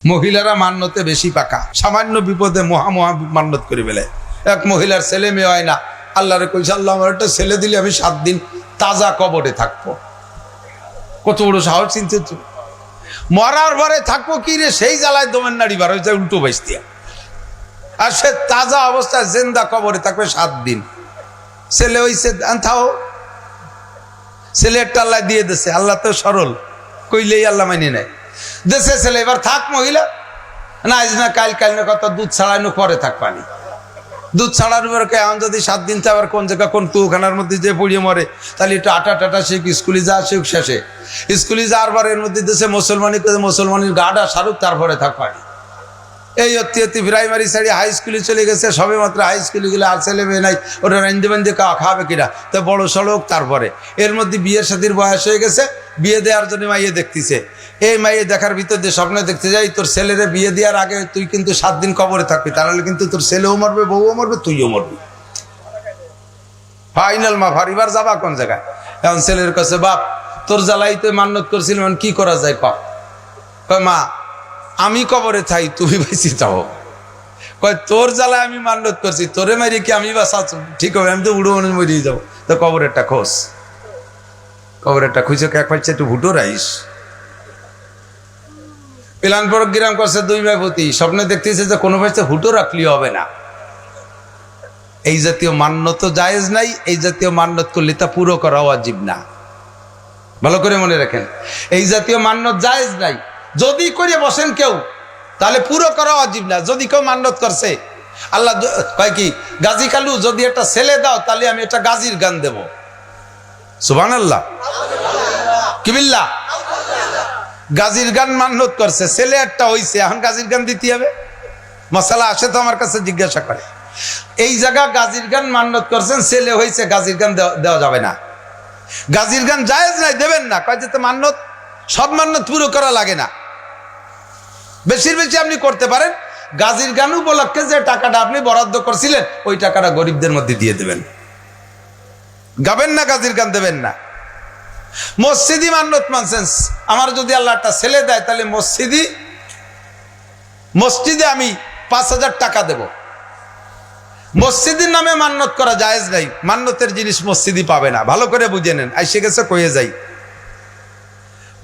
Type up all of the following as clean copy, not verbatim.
মহিলারা মান্যতে বেশি পাকা, সামান্য বিপদে মহা মান্যত করে ফেলে। এক মহিলার ছেলে মেয়ে হয় না, আল্লাহরে কইছে আল্লাহ আমার একটা ছেলে দিলে আমি 7 দিন তাজা কবরে থাকবো। কত বড় সাহস চিনতে, মরার পরে থাকবো কি রে, সেই জ্বালায় দমের নাড়ি বার হয়েছে উল্টো বাইস দিয়া, আর সে তাজা অবস্থায় জিন্দা কবরে থাকবে 7 দিন। ছেলে হইছে থাও, ছেলে একটা আল্লাহ দিয়ে দিছে, আল্লাহ তো সরল, কইলেই আল্লাহ মাইনে নেয়। দেশে ছেলে এবার থাক মহিলা না, আজ না কাল, কাল না কত দুধ ছাড়ানো পরে থাক পানি, দুধ ছাড়ার উপর এখন যদি 7 দিন আবার কোন জায়গা কোন তুখানার মধ্যে যে পড়িয়ে মরে, তাহলে একটু আটা টাটা শিখ, স্কুলে যা শিখ, শেষে স্কুলে যাওয়ার পর এর মধ্যে দেশে মুসলমানের গাডা সারুক, তারপরে থাক পানি। এই অতি প্রাইমারি সাইডে হাই স্কুলে চলে গেছে, সবে মাত্র হাই স্কুলে গেলে আর ছেলে মেয়ে নাই, ওরা রান্ধে বান্ধে খাওয়াবে কিনা, তো বড় সড়ক। তারপরে এর মধ্যে বিয়ের সাথীর বয়স হয়ে গেছে, বিয়ে দেওয়ার জন্য মাইয়ে দেখতেছে। এই মাইয়ে দেখার ভিতর দিয়ে স্বপ্ন দেখতে যাই, তোর ছেলেরে বিয়ে দেওয়ার আগে তুই কিন্তু 7 দিন কবরে থাকবি, তাহলে কিন্তু তোর ছেলেও মরবে, বউও মরবে, তুইও মরবি। ফাইনাল মা ফারিবার যাবা কোন জায়গায়? এখন ছেলের কাছে, বাপ তোর জ্বালাই তো মান্যত করছিলাম, কি করা যায় কয় মা আমি কবরে থাই, তুমি বেশি চাও। কয় তোর জ্বালায় আমি মান্যত করছি, তোরে মারি কি আমি বাসা ঠিক হবে? আমি তো উড়ো মরিয়ে যাবো। তো কবরেরটা খোঁজ, কবরেরটা খুঁজে এক পাচ্ছে একটু ভুটো রাইস। প্লান প্রোগ্রাম করছে 2 মাইপতি, স্বপ্নে দেখতেছে যে কোনো পাশে হুটো রাখলেই হবে না। এই জাতীয় মান্যত জায়েজ নাই, এই জাতীয় মান্যত করলে তা পুরো করা ওয়াজিব না। ভালো করে মনে রাখেন, এই জাতীয় মান্যত জায়েজ নাই। যদি করে বসেন কেউ, তাহলে পুরো করা ওয়াজিব না। যদি কেউ মান্যত করছে, আল্লাহ কয় কি, গাজী কালু যদি একটা ছেলে দাও, তাহলে আমি একটা গাজীর গান দেব। সুবহানাল্লাহ, কি বিল্লাহ, গাজীর গান মান্যত করছে, ছেলে একটা হইছে, এখন গাজীর গান দিতে হবে। মশালা আসে তো আমার কাছে জিজ্ঞাসা করে, এই জায়গা গাজীর গান মান্যত করছেন, ছেলে হইছে, গাজীর গান দেওয়া যাবে না, গাজীর গান জায়েজ নাই, দেবেন না। কয় যেতে মান্যত, সব মান্যত পুরো করা লাগে না, বেশির বেশি আপনি করতে পারেন। গাজীর গান উপলক্ষে যে টাকাটা আপনি বরাদ্দ করছিলেন, ওই টাকাটা গরিবদের মধ্যে দিয়ে দেবেন, গাবেন না, গাজীর গান দেবেন না। মসজিদি মান্যত মানছেন, আমার যদি আল্লাহ একটা ছেলে দেয়, তাহলে মসজিদে আমি 5,000 টাকা দেব। মসজিদের নামে মান্যত করা জায়েজ নাই, মান্যতের জিনিস মসজিদি পাবে না। ভালো করে বুঝে নেন, আইসে গেছে কয়ে যাই,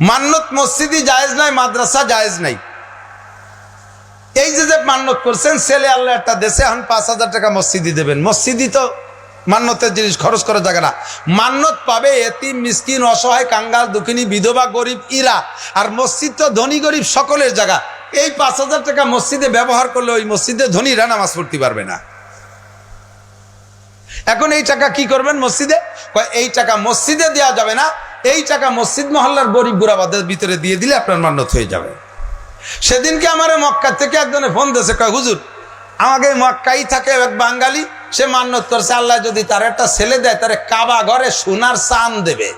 মান্যত মসজিদি জায়েজ নাই, মাদ্রাসা জায়েজ নাই। এই যে মান্যত করছেন, ছেলে আল্লাহ একটা দেশে, এখন 5,000 টাকা মসজিদি দেবেন। মসজিদি তো মান্যতের জিনিস খরচ করা জায়গা না। মান্যত পাবে এতিম, মিসকিন, অসহায়, কাঙ্গাল, দুঃখিনী, বিধবা, গরিব ইরা। আর মসজিদ তো ধনী গরিব সকলের জায়গা। এই 5,000 টাকা মসজিদে ব্যবহার করলে ওই মসজিদে ধনীরা নামাজ পড়তে পারবে না। এখন এই টাকা কি করবেন মসজিদে? এই টাকা মসজিদে দেওয়া যাবে না, এই টাকা মসজিদ মহল্লার গরিব গুরাবাদের ভিতরে দিয়ে দিলে আপনার মান্যত হয়ে যাবে। সেদিনকে আমার মক্কা থেকে একজনে ফোন দিয়েছে, কয় হুজুর আমাকে মক্কাই থাকে এক বাঙালি, সে মান্যত করছে আল্লাহ যদি তার একটা ছেলে দেয়, তার কাবা ঘরে সোনার চান দেবে।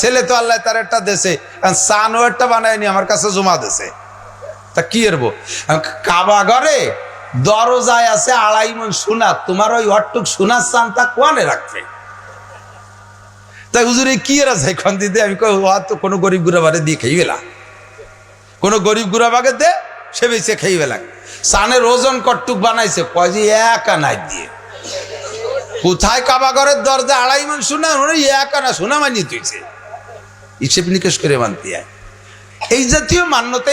ছেলে তো আল্লাহ তার একটা দেশে, চানও একটা বানায়নি, আমার কাছে জমা দেশে। তা কি এরবো, কাবা ঘরে দরজায় আছে 2.5 মণ সোনা, তোমার ওই অট্টুক সোনার চানটা কোয়ানে রাখবে? তাই হুজুর কি এরা যাই খন দিতে? আমি তো কোনো গরিব গুড়াবারে দিয়ে খেয়ে গেলাম, কোনো গরিব গুড়াবাগে দে, সে বেঁচে খেয়ে গেলাম। চানের ওজন কট্টুক বানাইছে, কয় যে 1 আনা দিয়ে। কোথায় কাবা ঘরের দরজা 2.5 মণ সোনা, 1 আনা সোনা মানিয়ে তুইছে, হিসেব নিকেশ করে মানতে হয়। এই জাতীয় মান্যতে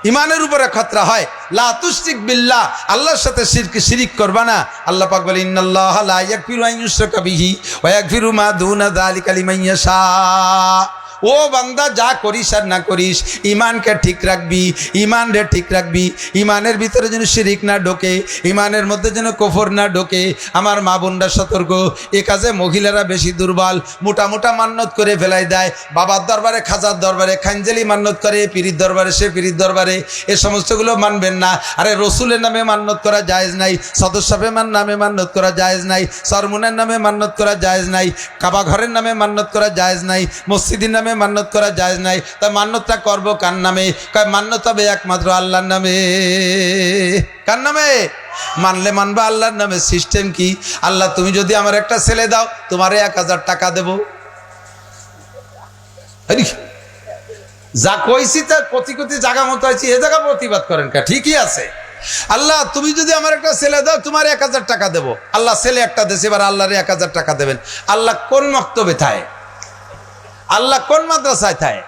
ইমানের উপরে খতরা হয়। লা তুশরিক বিল্লাহ, আল্লাহর সাথে শিরিক করবা না। আল্লাহ পাক বলে ইন্নাল্লাহা লা ইয়াগফিরু আন ইউশরাকা বিহি ওয়া ইয়াগফিরু মা দুনা যালিকা লিমান ইয়াশা। ও বান্দা, যা করিস আর না করিস, ইমানকে ঠিক রাখবি, ইমান রে ঠিক রাখবি। ইমানের ভিতরে যেন শিরিক না ঢোকে, ইমানের মধ্যে যেন কুফর না ঢোকে। আমার মা বোনরা সতর্ক, এ কাজে মহিলারা বেশি দুর্বল, মোটা মোটা মান্যত করে ফেলাই দেয়। বাবার দরবারে, খাজার দরবারে খাঞ্জেলি মান্যত করে, পীরির দরবারে সে পীরির দরবারে, এ সমস্তগুলো মানবেন না। আরে রসুলের নামে মান্যত করা জায়েজ নাই, সদস্যের নামে মান্যত করা জায়েজ নাই, সরমুনের নামে মান্যত করা জায়েজ নাই, কাবা ঘরের নামে মান্যত করা জায়েজ নাই, মসজিদের নামে মান্যত করা জায়েজ নাই। তা মান্যতটা করবো কার নামে? কয় মান্যত হবে একমাত্র আল্লাহর নামে। কার নামে? মানলে মানবা আল্লাহর নামে। সিস্টেম কি? আল্লাহ তুমি যদি আমার একটা ছেলে দাও, তোমারে 1,000 টাকা দেব। যা কইছি তার প্রতিকৃতি জায়গা মতো আছে, এ জায়গা প্রতিবাদ করেন কা? ঠিকই আছে। আল্লাহ তুমি যদি আমার একটা ছেলে দাও তোমার 1000 টাকা দেবো। আল্লাহ ছেলে একটা দেশে, এবার আল্লাহরে 1000 টাকা দেবেন। আল্লাহ কোন মক্তবে থাকে? আল্লাহ কোন মাদ্রাসায় থাকে?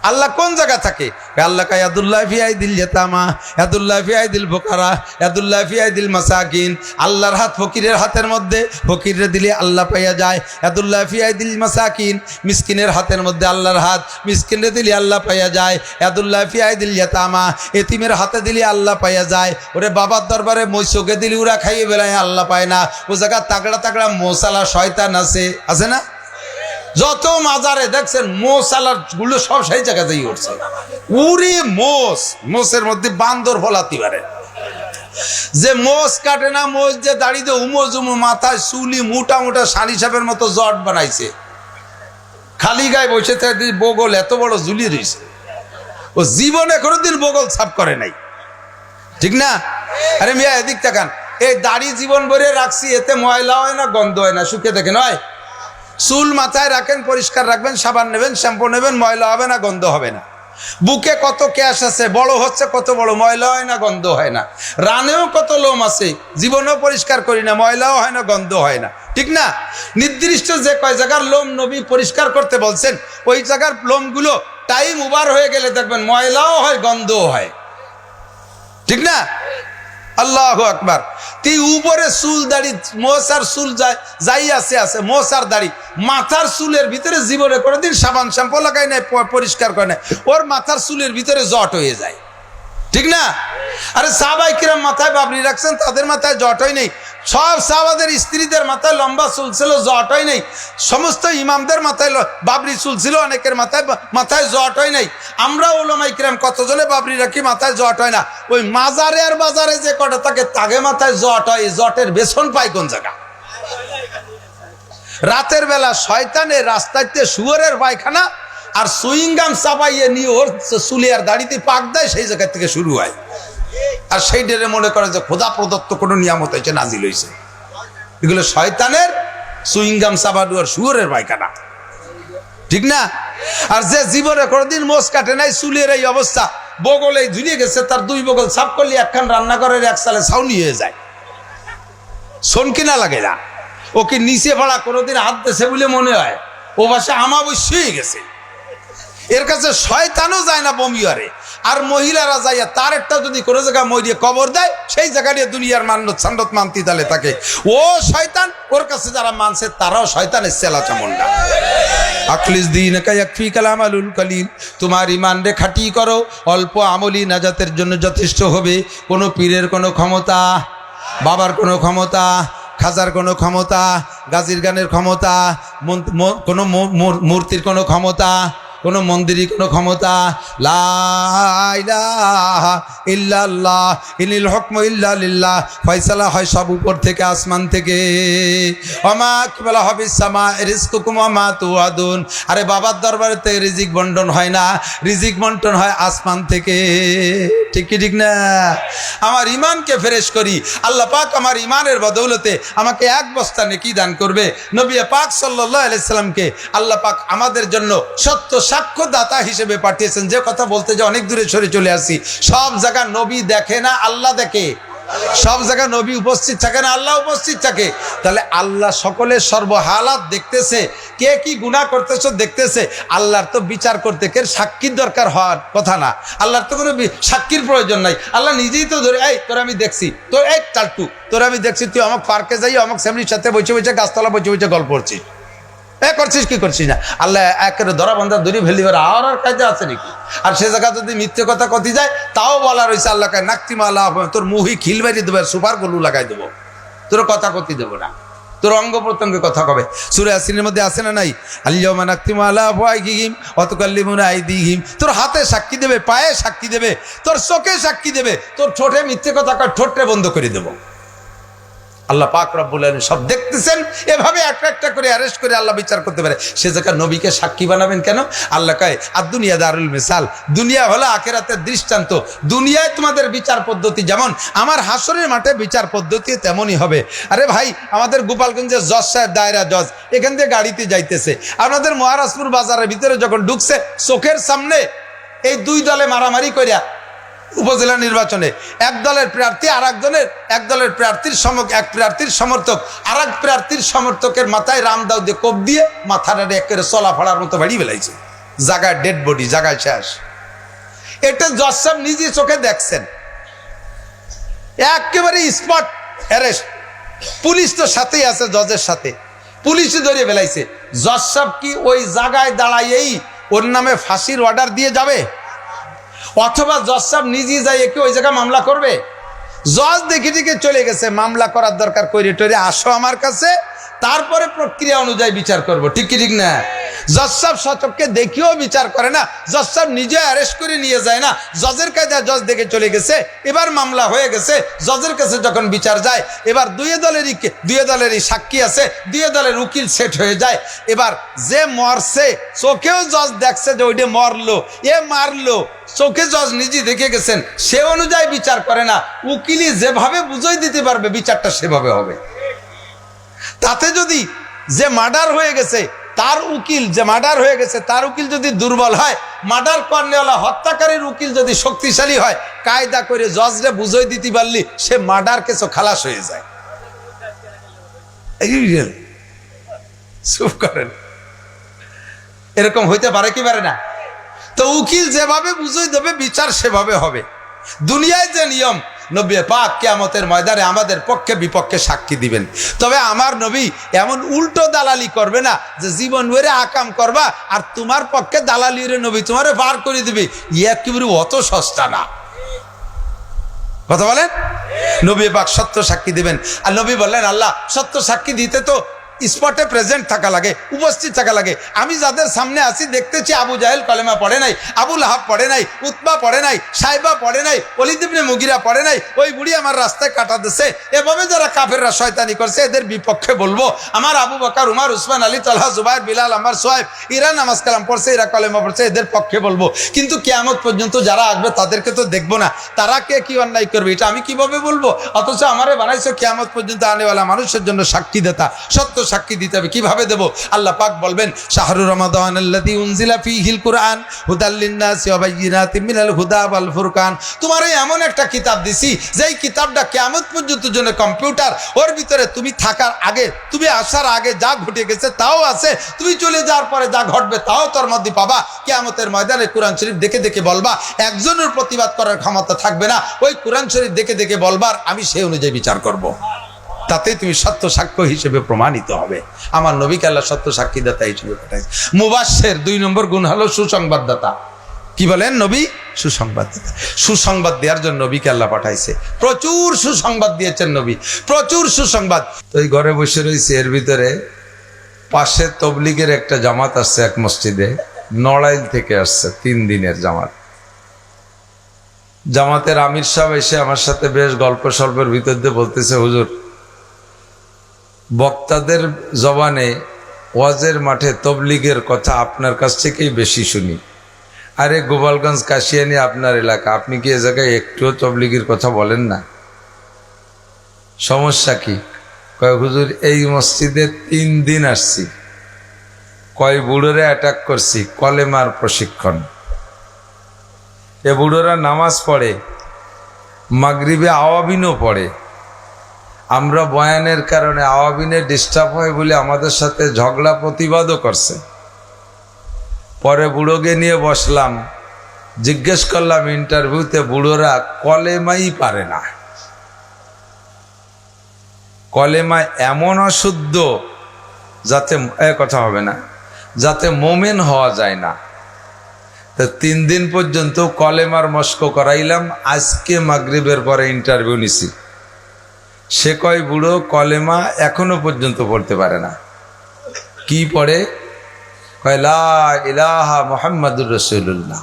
আল্লাহ কোন জায়গা থাকে? আল্লাহ কা ইয়াদুল্লাহ ফি আইদিল ইয়াতামা, ইয়াদুল্লাহ ফি আইদিল ফুকারা, ইয়াদুল্লাহ ফি আইদিল মাসাকিন। আল্লাহর হাত ফকিরের হাতের মধ্যে, ফকিরে দিলে আল্লাহ পাইয়া যায়। ইয়াদুল্লাহ ফি আইদিল মাসাকিন, মিসকিনের হাতের মধ্যে আল্লাহর হাত, মিসকিনে দিলে আল্লাহ পাইয়া যায়। ইয়াদুল্লাহ ফি আইদিল ইয়াতামা, এতিমের হাতে দিলে আল্লাহ পাইয়া যায়। ওরে বাবার দরবারে মৈশোকে দিলে ওরা খাইয়ে বেলায় আল্লাহ পায় না। ও জায়গা তাগড়া তাগড়া মোসালা শয়তান আছে না? যত মাজারে দেখছেন মোসালার গুলো সব সেই জায়গাতেই উঠছে। উড়ি মোষের মধ্যে বান্দর ফলাতে পারে। যে মোষ কাটে না, মোষ যে দাড়িতে উমো মাথায় চুলি মোটা মোটা সানি সাপের মতো জট বানাইছে, খালি গায়ে বসে থাকে, বগল এত বড় ঝুলি রয়েছে। ও জীবনে কোনোদিন বগল ছাপ করে নাই, ঠিক না? আরে মিয়া এদিক তাকান, এই দাড়ি জীবন ভরে রাখছি, এতে ময়লা হয় না, গন্ধ হয় না, শুকিয়ে দেখে নয়। চুল মাথায় রাখেন, পরিষ্কার রাখবেন, সাবান নেবেন, শ্যাম্পু নেবেন, ময়লা হবে না, গন্ধ হবে না। বুকে কত ক্যাশ আছে, বড় হচ্ছে কত বড়, ময়লা হয় না, গন্ধ হয় না। রানেও কত লোম আছে, জীবনেও পরিষ্কার করি না, ময়লাও হয় না, গন্ধ হয় না, ঠিক না? নির্দিষ্ট যে কয় জায়গার লোম নবী পরিষ্কার করতে বলছেন, ওই জায়গার লোমগুলো টাইম ওভার হয়ে গেলে দেখবেন ময়লাও হয়, গন্ধও হয়, ঠিক না? আল্লাহু আকবার। তুই উপরে চুল দাড়ি, মোসার চুল যাই আছে মোসার দাড়ি, মাথার চুলের ভিতরে জীবনে কোনোদিন সাবান শ্যাম্পু লাগাই নাই, পরিষ্কার করে নাই, ওর মাথার চুলের ভিতরে জট হয়ে যায়, ঠিক না? আরে সাহাবায়ে কিরাম মাথায় বাবরি রাখছেন, তাদের মাথায় জট হয় নেই। সব সাহাবাদের স্ত্রীদের মাথায় লম্বা চুল ছিল, জট হয় নেই। সমস্ত ইমামদের মাথায় বাবরি চুল ছিল, অনেকের মাথায় জট হয় নাই। আমরা উলামায়ে কিরাম কতজনে বাবরি রাখি, মাথায় জট হয় না। ওই মাজারে আর বাজারে যে কটা থাকে তাকে মাথায় জট হয়, জটের বেসন পাই কোন জায়গা? রাতের বেলা শয়তানের রাস্তাতে শুয়োরের পায়খানা আর সুইংগাম চাপাইয়ে নিয়ে ওর চুলে আর দাড়িতে পাক দেয়, সেই জায়গা থেকে শুরু হয়। আর সেই ডেরে মনে করে যে খোদা প্রদত্ত কোনো নিয়ামত হয়েছে, নাজিল হয়েছে। এগুলো শয়তানের সুইংগাম চাবাডু আর শুয়োরের পায়খানা, ঠিক না? আর যে জীবনে কোনোদিন মোষ কাটে নাই, চুলের এই অবস্থা, বগলে ঝুলিয়ে গেছে, তার 2 বগল সাফ করলে একখান রান্নাঘরের এক সালে ছাউনি হয়ে যায়, শোন কিনা লাগে না। ওকে নিচে পড়া কোনোদিন হাত দেছে বলে মনে হয়, ও বাসা আমাবস্য হয়ে গেছে। এর কাছে শয়তানও যায় না বমিয়ারে। আর মহিলারা যাইয়া তার একটা যদি কোনো জায়গায় মরিয়ে কবর দেয়, সেই জায়গা নিয়ে দুনিয়ার সান্ডত মানতি তালে থাকে। ও শয়তান, ওর কাছে যারা মানছে তারাও শয়তানের চেলা চামুন্ডা। আখলিস দীনকা ইয়াকফি কালামালুল কালিল, তোমার ইমান রে খাঁটি করো, অল্প আমলি নাজাতের জন্য যথেষ্ট হবে। কোনো পীরের কোনো ক্ষমতা, বাবার কোনো ক্ষমতা, খাজার কোনো ক্ষমতা, গাজীর গানের ক্ষমতা, কোনো মূর্তির কোনো ক্ষমতা, কোনো মন্দিরই কোনো ক্ষমতা, লা ইলাহা ইল্লাল্লাহ ইনিল হুকমু ইল্লা লিল্লাহ, ফয়সালা হয় সব উপর থেকে, আসমান থেকে। ওমা কিবালা হাবিস সামা রিজকুকুম ওয়া মা তুআদুন। আরে বাবার দরবারে তো রিজিক বন্টন হয় না, রিজিক বন্টন হয় আসমান থেকে, ঠিক কি ঠিক না? আমার ইমানকে ফ্রেশ করি, আল্লাহ পাক আমার ইমানের বদৌলতে আমাকে 1 বস্তা নেকি দান করবে। নবী পাক সাল্লাল্লাহু আলাইহি সাল্লামকে আল্লাহ পাক আমাদের জন্য সত্য সাক্ষ্যদাতা হিসেবে পাঠিয়েছেন। যে কথা বলতে যে অনেক দূরে সরে চলে আসি, সব জায়গা নবী দেখে না, আল্লাহ দেখে। সব জায়গায় নবী উপস্থিত থাকে না, আল্লাহ উপস্থিত থাকে। তাহলে আল্লাহ সকলের সর্বহালাত দেখতেছে, কে কি গুনাহ করতেছ দেখতেছে। আল্লাহর তো বিচার করতে কে সাক্ষীর দরকার হওয়ার কথা না, আল্লাহর তো কোনো সাক্ষীর প্রয়োজন নাই। আল্লাহ নিজেই তো ধরে, এই তোর আমি দেখছি, তো এই চালটু তোর আমি দেখছি, তুই আমাকে পার্কে যাই, আমাকে ফ্যামিলির সাথে বসে বসে গাছতলা বসে বসে গল্প করছিস, করছিস কি করছিস না। আল্লাহ একেবারে ধরা বন্ধা দড়ি ফেলিবার আর কাজে আছে নাকি? আর সে জায়গা যদি মিথ্যে কথা কথি যায়, তাও বলা রয়েছে আল্লাহ কায় নাকতিমালা, তোর মুহি খিল বাড়ি দেবো, সুপার গলু লাগাই দেবো, তোর কথা কথি দেবো না, তোর অঙ্গ প্রত্যঙ্গে কথা কবে। সূরা ইয়াসিনের মধ্যে আছে না নাই, আল-ইয়াওমা নাকতিমু আলা আফওয়াহিহিম ওয়া তুকাল্লিমুনা আইদিহিম। তোর হাতে সাক্ষী দেবে, পায়ে সাক্ষী দেবে, তোর চোখে সাক্ষী দেবে, তোর ঠোঁটে মিথ্যে কথা কয়, ঠোঁটে বন্ধ করে দেবো। আল্লাহ পাক রব্বুল আলামিন সব দেখতেছেন, এভাবে একটা একটা করে অ্যারেস্ট করে আল্লাহ বিচার করতে পারে। সে জায়গা নবীকে সাক্ষী বানাবেন কেন? আল্লাহ কয় আর দুনিয়া দারুল মিসাল, দুনিয়া হলো আখিরাতের দৃষ্টান্ত। দুনিয়ায় তোমাদের বিচার পদ্ধতি যেমন, আমার হাসরের মাঠে বিচার পদ্ধতি তেমনই হবে। আরে ভাই, আমাদের গোপালগঞ্জের জজ সাহেব, দায়রা জজ, এখান থেকে গাড়িতে যাইতেছে, আপনাদের মহারাজপুর বাজারের ভিতরে যখন ঢুকছে, চোখের সামনে এই দুই দলে মারামারি করিয়া উপজেলা নির্বাচনে এক দলের প্রার্থী আর এক দলের প্রার্থীর এক প্রার্থীর সমর্থক আর এক প্রার্থীর সমর্থকের মাথায় রামদাও দিয়ে কোপ দিয়ে মাথাটা একেবারে চলা ফাড়ার মতো বাড়ি ফেলাইছে, জায়গায় ডেড বডি, জায়গায় শেষ। এটা জজ সাহেব নিজে চোখে দেখছেন, একেবারে স্পট অ্যারেস্ট। পুলিশ তো সাথেই আছে, জজের সাথে পুলিশই ধরে ফেলাইছে। জজ সাহেব কি ওই জায়গায় দাঁড়াইয়েই ওর নামে ফাঁসির অর্ডার দিয়ে যাবে? অথবা জজ সাহেব নিজেই যাই কি ওই জায়গায় মামলা করবে? জজ দেখে দেখে চলে গেছে, মামলা করার দরকার কইরে টরে আসো আমার কাছে, তারপরে প্রক্রিয়া অনুযায়ী বিচার করব। ঠিক কি ঠিক না? জজ সাহেব সচককে দেখিও বিচার করে না, জজ সাহেব নিজে অ্যারেস্ট করে নিয়ে যায় না, জজের কাছে জজ দেখে চলে গেছে। এবার মামলা হয়ে গেছে, জজের কাছে যখন বিচার যায়, এবার দুই দলেরই সাক্ষী আছে, দুই দলের উকিল সেট হয়ে যায়। এবার যে মরছে চোখেও জজ দেখছে যে ওইটা মরলো, এ মারলো, চোখে জজ নিজে দেখে গেছেন, সে অনুযায়ী বিচার করে না, উকিলই যেভাবে বুঝাই দিতে পারবে বিচারটা সেভাবে হবে। তাতে যদি যে মার্ডার হয়ে গেছে তার উকিল যদি দুর্বল হয়, মার্ডার করনেওয়ালা হত্যাকারীর উকিল যদি শক্তিশালী হয়, কায়দা করে জজরে বুঝাই দিতে পারলি সে মার্ডার কেসও খালাস হয়ে যায়। চুপ করেন, এরকম হইতে পারে কি পারে না? তো উকিল যেভাবে বুঝাই দেবে বিচার সেভাবে হবে। দুনিয়ায় যে নিয়ম, নবী পাক কিয়ামতের ময়দানে আমাদের পক্ষে বিপক্ষে সাক্ষী দিবেন। তবে আমার নবী এমন উল্টো দালালি করবে না যে জীবন ভরে আকাম করবা আর তোমার পক্ষে দালালি রে নবী তোমারে পার করে দিবে, ইয়া কি অত সস্তা না। কথা বলেন, নবী পাক সত্য সাক্ষী দিবেন। আর নবী বললেন আল্লাহ সত্য সাক্ষী দিতে তো স্পটে প্রেজেন্ট থাকা লাগে, উপস্থিত থাকা লাগে। আমি যাদের সামনে আছি দেখতেছি আবু জাহেল কলেমা পড়ে নাই, আবু লাহাব পড়ে নাই, উতবা পড়ে নাই, সাইবা পড়ে নাই, ওলীদ ইবনে মুগিরা পড়ে নাই, ওই বুড়ি আমার রাস্তায় কাটা দিছে। এভাবে যারা কাফেররা শয়তানি করছে এদের বিপক্ষে বলবো। আমার আবু বকর, উমর, উসমান, আলী, তালহা, জুবাইর, বিলাল, আম্মার, সোহাইব, এরা নামাজ কালাম পড়ছে, এরা কলেমা পড়ছে, এদের পক্ষে বলবো। কিন্তু কিয়ামত পর্যন্ত যারা আসবে তাদেরকে তো দেখবো না, তারা কে কি অন্যায় করবে এটা আমি কিভাবে বলবো? অথচ আমারে বানাইছো কিয়ামত পর্যন্ত আনেওয়ালা মানুষের জন্য সাক্ষী দেতা, সত্য সাক্ষী দিতে হবে। কিভাবে দেব? আল্লাহ পাক বলবেন শাহরুর রমাদান আল্লাযী উনজিলা ফীহিল কুরআন হুদাল লিন-নাসি ওয়া বায়্যিনাতিন মিনাল হুদা ওয়াল ফুরকান। তোমারে এমন একটা কিতাব দিছি যেই কিতাবটা কিয়ামত পর্যন্ত জন্য কম্পিউটার, ওর ভিতরে তুমি থাকার আগে, তুমি আসার আগে যা ঘটে গেছে তাও আছে, তুমি চলে যাওয়ার পরে যা ঘটবে তাও তোর মধ্যে পাবা। কিয়ামতের ময়দানে কোরআন শরীফ দেখে দেখে বলবা, একজনের প্রতিবাদ করার ক্ষমতা থাকবে না, ওই কোরআন শরীফ দেখে দেখে বলবার, আমি সেই অনুযায়ী বিচার করব। তাতেই তুমি সত্য সাক্ষ্য হিসেবে প্রমাণিত হবে। আমার নবীকে আল্লাহ সত্য সাক্ষীদাতা হিসেবে পাঠাইছে। মুবাশশির 2 নম্বর গুণ হলো সুসংবাদদাতা। কি বলেন? নবী সুসংবাদদাতা। সুসংবাদ দেওয়ার জন্য নবীকে আল্লাহ পাঠাইছে। প্রচুর সুসংবাদ দিয়েছেন নবী, প্রচুর সুসংবাদ। তো এই ঘরে বসে রয়েছে, এর ভিতরে পাশে তবলিগের একটা জামাত আসছে এক মসজিদে, নড়াইল থেকে আসছে, 3 দিনের জামাত। জামাতের আমির সাহেব এসে আমার সাথে বেশ গল্প সল্পের ভিতর দিয়ে বলতেছে, হুজুর বক্তাদের জবানে ওয়াজের মাঠে তবলিগের কথা আপনার কাছ থেকেই বেশি শুনি। আরে গোপালগঞ্জ কাশিয়ানি আপনার এলাকা, আপনি কি এ জায়গায় একটুও তবলিগের কথা বলেন না? সমস্যা কি? কয় হুজুর এই মসজিদে 3 দিন আসছি, কয় বুড়োরে অ্যাটাক করছি, কলেমার প্রশিক্ষণ। এ বুড়োরা নামাজ পড়ে, মাগরিবে আওয়াবিনও পড়ে। আমরা বয়ানের কারণে আওয়াবিনে ডিস্টার্ব হয় বলে আমাদের সাথে ঝগড়া প্রতিবাদও করছে। পরে বুড়োকে নিয়ে বসলাম, জিজ্ঞেস করলাম ইন্টারভিউতে, বুড়োরা কলেমাই পারে না। কলেমা এমন অশুদ্ধ যাতে কথা হবে না, যাতে মোমেন হওয়া যায় না। তো 3 দিন পর্যন্ত কলেমার মস্ক করাইলাম। আজকে মাগরিবের পরে ইন্টারভিউ নিছি। সে কয় বুড়ো কলেমা এখনো পর্যন্ত পড়তে পারে না। কি পড়ে? কয় লা ইলাহা মুহাম্মাদুর রাসূলুল্লাহ।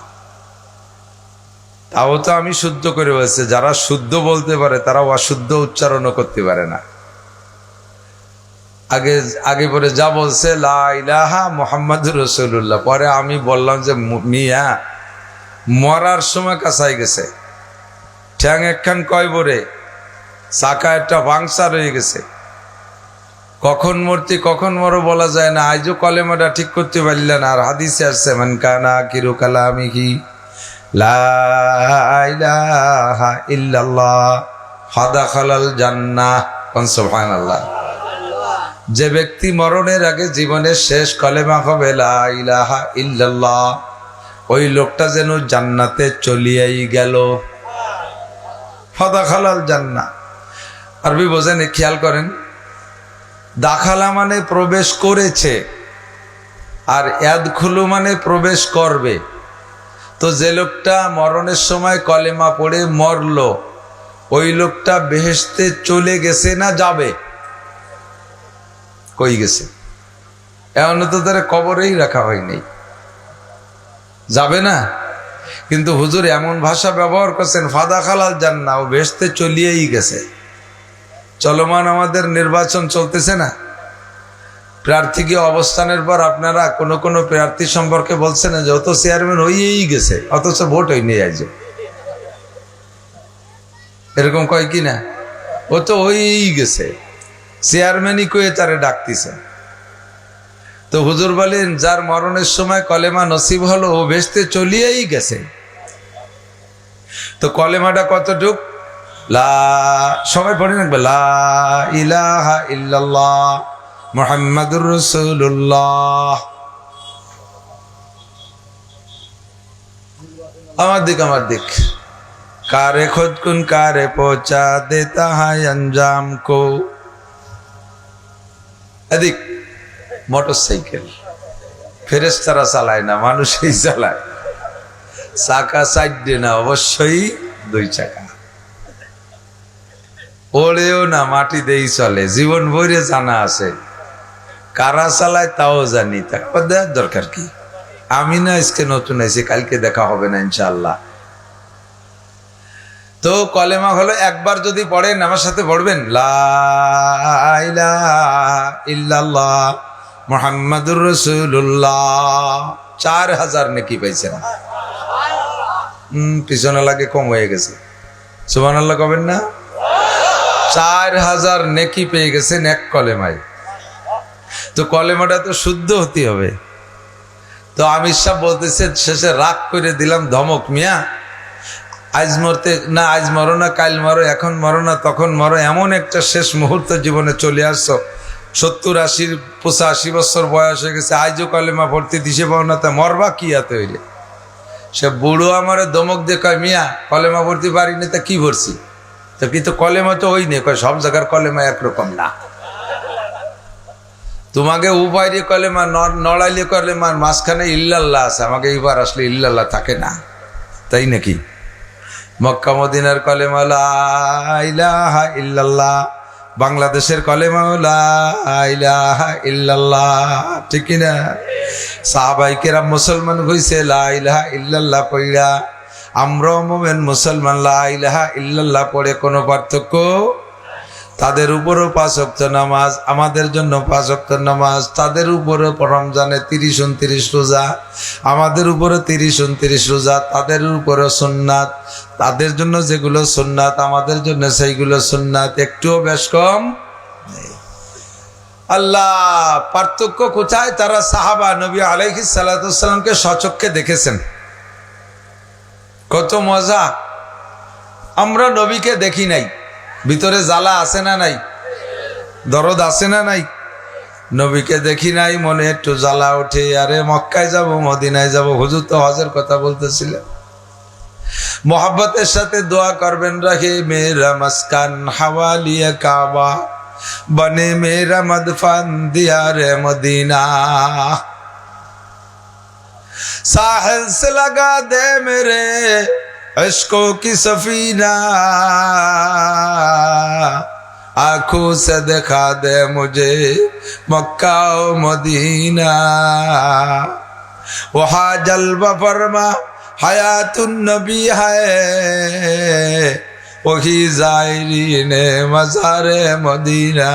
তাও তো আমি শুদ্ধ করে বলছি, যারা শুদ্ধ বলতে পারে তারা অশুদ্ধ উচ্চারণও করতে পারে না। আগে পরে যা বলছে লা ইলাহা মুহাম্মাদুর রাসূলুল্লাহ, পরে আমি বললাম যে মিয়া মরার সময় কাছাই গেছে, ঠ্যাং একখান কয় বরে, চাকা একটা পাংচার হয়ে গেছে, কখন মরতি কখন মরো বলা যায় না। আজও কলেমাটা ঠিক করতে পারলেন। আর হাদিসে আসছে মান কানা আখিরু কালামিহি লা ইলাহা ইল্লাল্লাহ ফাদাখালাল জান্নাহ। সুবহানাল্লাহ। যে ব্যক্তি মরণের আগে জীবনের শেষ কলেমা হবে লা ইলাহা ইল্লাল্লাহ, ওই লোকটা যেন জান্নাতে চলিয়াই গেল। ফাদাখালাল জান্নাহ আরবি বোঝেন, খেয়াল করেন। দাখালা মানে প্রবেশ করেছে, আর ইয়াদখুলু মানে প্রবেশ করবে। তো যে লোকটা মরণের সময় কলেমা পড়ে মরলো, ওই লোকটা বেহেশতে চলে গেছে না যাবে? কই গেছে? এমন তো তারা কবরেই রাখা হয়নি, যাবে না। কিন্তু হুজুর এমন ভাষা ব্যবহার করছেন ফাদাখালাল জান্নাহ, ও বেহেশতে চলিয়েই গেছে। চলমান আমাদের নির্বাচন চলতেছে না, প্রার্থীকে অবস্থানের পর আপনারা কোন কোন প্রার্থী সম্পর্কে বলছেন যে ও তো চেয়ারম্যান হয়েই গেছে, অথচ ভোট হয়নি। আজ এরকম কয় কি না? ও তো হয়েই গেছে, চেয়ারম্যানই কয়ে তারে ডাকতেছে। তো হুজুর বলেন যার মরণের সময় কলেমা নসিব হলো, ও বেহেশতে চলিয়েই গেছে। তো কলেমাটা কতটুক? সবাই পড়ে রাখবে, লা ইলাহা ইল্লাল্লাহ মুহাম্মাদুর রাসূলুল্লাহ। আমার দিক কারে খুদ কুন কারে পৌঁছা দেতা হয় अंजाम को। এদিক মোটরসাইকেল ফেরেশতারা চালায় না, মানুষই চালায়। চাকা সাইডে না, অবশ্যই দুই চাকা। ওড়েও না, মাটিতেই চলে। জীবন ভরে জানা আছে, কারা চালায় তাও জানি। তারপর দেওয়ার দরকার কি? আমি না আজকে নতুন আইছি, কালকে দেখা হবে না ইনশাআল্লাহ। তো কলেমা হলো একবার যদি পড়েন, আমার সাথে পড়বেন লা ইলাহা ইল্লাল্লাহ মুহাম্মাদুর রাসূলুল্লাহ, 4000 নেকি পাইছেন। পিছনে লাগে কম হয়ে গেছে, সুবহানাল্লাহ কবেন না? 4000 নেকি পেয়ে গেছেন এক কলেমায়। তো কলেমাটা তো শুদ্ধ হতে হবে। তো আমির সাহেব বলতেছে, শেষে রাগ করে দিলাম ধমক, মিয়া আজ মরতে না, আজ মরো না, কাল মরো, এখন মরো না, তখন মরো। এমন একটা শেষ মুহূর্ত জীবনে চলে আসছো, 70, 80, 85 বছর বয়স হয়ে গেছে, আজও কলেমা পড়তে দিশে পাও না, তা মরবা কি এত হইলে? সে বুড়ো আমারে ধমক দিয়ে কয়, মিয়া কলেমা পড়তে পারি না, তা কি পড়ছি? তো কিন্তু কলেমা তো ওই নেই, সব জায়গার কলেমা একরকম না। তোমাকে উপায় কলেমা, নড়াইলে কলেমার মাঝখানে ইল্লাল্লাহ আছে, আমাকে এইবার আসলে ইল্লাল্লাহ থাকে না, তাই নাকি? মক্কা মদিনার কলেমা লা ইলাহা ইল্লাল্লাহ, বাংলাদেশের কলেমা লা ইলাহা ইল্লাল্লাহ, ঠিক না? সাহাবায়ে কেরাম মুসলমান হইছে লা ইলাহা ইল্লাল্লাহ পড়া। আমরাও মুমিন মুসলমান, লা ইলাহা ইল্লাল্লাহ পড়ে কোনো পার্থক্য। তাদের উপরও 5 ওয়াক্ত নামাজ, আমাদের জন্য 5 ওয়াক্ত নামাজ। তাদের উপরও রমজানে 30-29 রোজা, আমাদের উপরও 30-29 রোজা। তাদের উপরও সুন্নাত, তাদের জন্য যেগুলো সুন্নাত আমাদের জন্য সেইগুলো সুন্নাত, একটুও বেশ কম নেই। আল্লাহ পার্থক্য কোথায়? তারা সাহাবা নবী আলাইহিস সালাতু ওয়াস সালামকে স্বচক্ষে দেখেছেন। কত মজা! আমরা নবীকে দেখি নাই, ভিতরে জ্বালা আছে না নাই? দরদ আছে না নাই? নবীকে দেখি নাই, মনে একটু জ্বালা ওঠে, আরে মক্কায় যাব, মদিনায় যাব। হুজুর তো হজের কথা বলতেছিলেন। মোহাব্বতের সাথে দোয়া করবেন, রাখে মেরা মাসকান হাওয়ালিয়া কাবা, বনে মেরা মদফান দিয়ারে মদিনা, साहिल से लगा दे मेरे इश्कों की सफीना, आंखों से दिखा दे मुझे मक्का और मदीना, वहाँ जलवा फरमा हयातुन नबी है, वही जायरीन मज़ारे मदीना।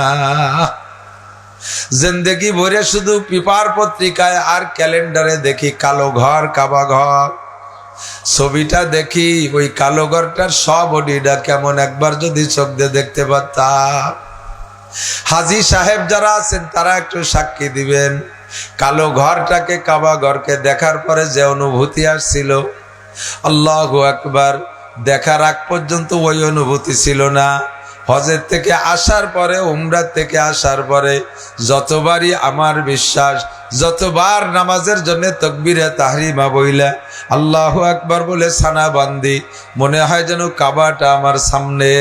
जिंदगी भरे शुधु पेपर पत्रिकाय और कैलेंडारे देखी कालो घर, काबा घर, ছবিটা দেখি ওই কালো ঘরটার সব বডিটা কেমন একবার যদি চোখ দিয়ে দেখতে পারতাম। হাজী সাহেব যারা আছেন তারা একটু সাক্ষী দিবেন, কালো ঘরটাকে, কাবা ঘরকে দেখার পরে যে অনুভূতি আসছিল, আল্লাহু আকবার। দেখার আগ পর্যন্ত ওই অনুভূতি ছিল না। হজের থেকে আসার পরে, উমরার থেকে আসার পরে যতবারই আমার বিশ্বাস, যতবার নামাজের জন্য তাকবীরে তাহরিমা বইলা আল্লাহু আকবার বলে সানা বান্দি, মনে হয় যেন কাবাটা আমার সামনে।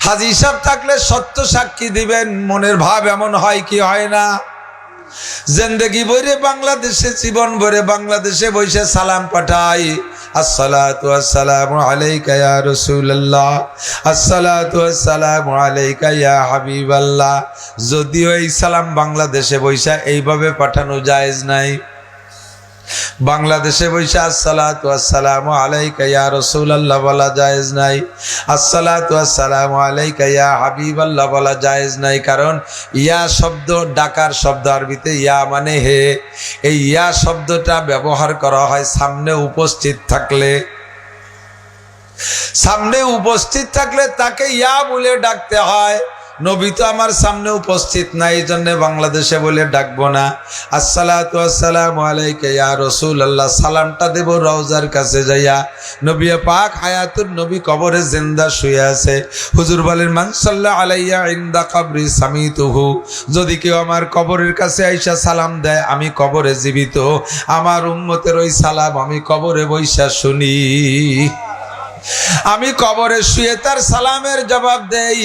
হাজী সাহেব থাকলে সত্য সাক্ষী দিবেন, মনের ভাব এমন হয় কি হয় না? জিন্দেগি ভরে বাংলাদেশে, জীবন ভরে বাংলাদেশে বসে সালাম পাঠাই, আসসালাতু আসসালামু আলাইকা ইয়া রাসূলুল্লাহ, আসসালাতু আসসালামু আলাইকা ইয়া হাবিবাল্লাহ। যদিও এই সালাম বাংলাদেশে বসে এইভাবে পাঠানো জায়েজ নাই। বাংলাদেশে বসে আসসালাতু আসসালামু আলাইকা ইয়া রাসূলুল্লাহ বলা জায়েজ নাই, আসসালাতু আসসালামু আলাইকা ইয়া হাবিবাল্লাহ বলা জায়েজ নাই। কারণ ইয়া শব্দ ডাকার শব্দ, আরবিতে ইয়া মানে হে। এই ইয়া শব্দটা ব্যবহার করা হয় সামনে উপস্থিত থাকলে। সামনে উপস্থিত থাকলে তাকে ইয়া বলে ডাকতে হয়। নবী তো আমার সামনে উপস্থিত নাই, এই জন্য বাংলাদেশে বলে ডাকবো না। আসসালাতু আসসালামু আলাইকা ইয়া রাসূলুল্লাহ, সালামটা দেব রওজার কাছে যাইয়া। নবী পাক হায়াতুন নবী কবরে জিন্দা শুয়ে আছে। হুজুর বলেন, মান সাল্লা আলাইয়া ইনদা কবরি সামিতুহু, যদি কেউ আমার কবরের কাছে আইসা সালাম দেয়, আমি কবরে জীবিত, আমার উম্মতের ওই সালাম আমি কবরে বইসা শুনি। আমি কবরে শুয়ে তার সালামের জবাব দেই।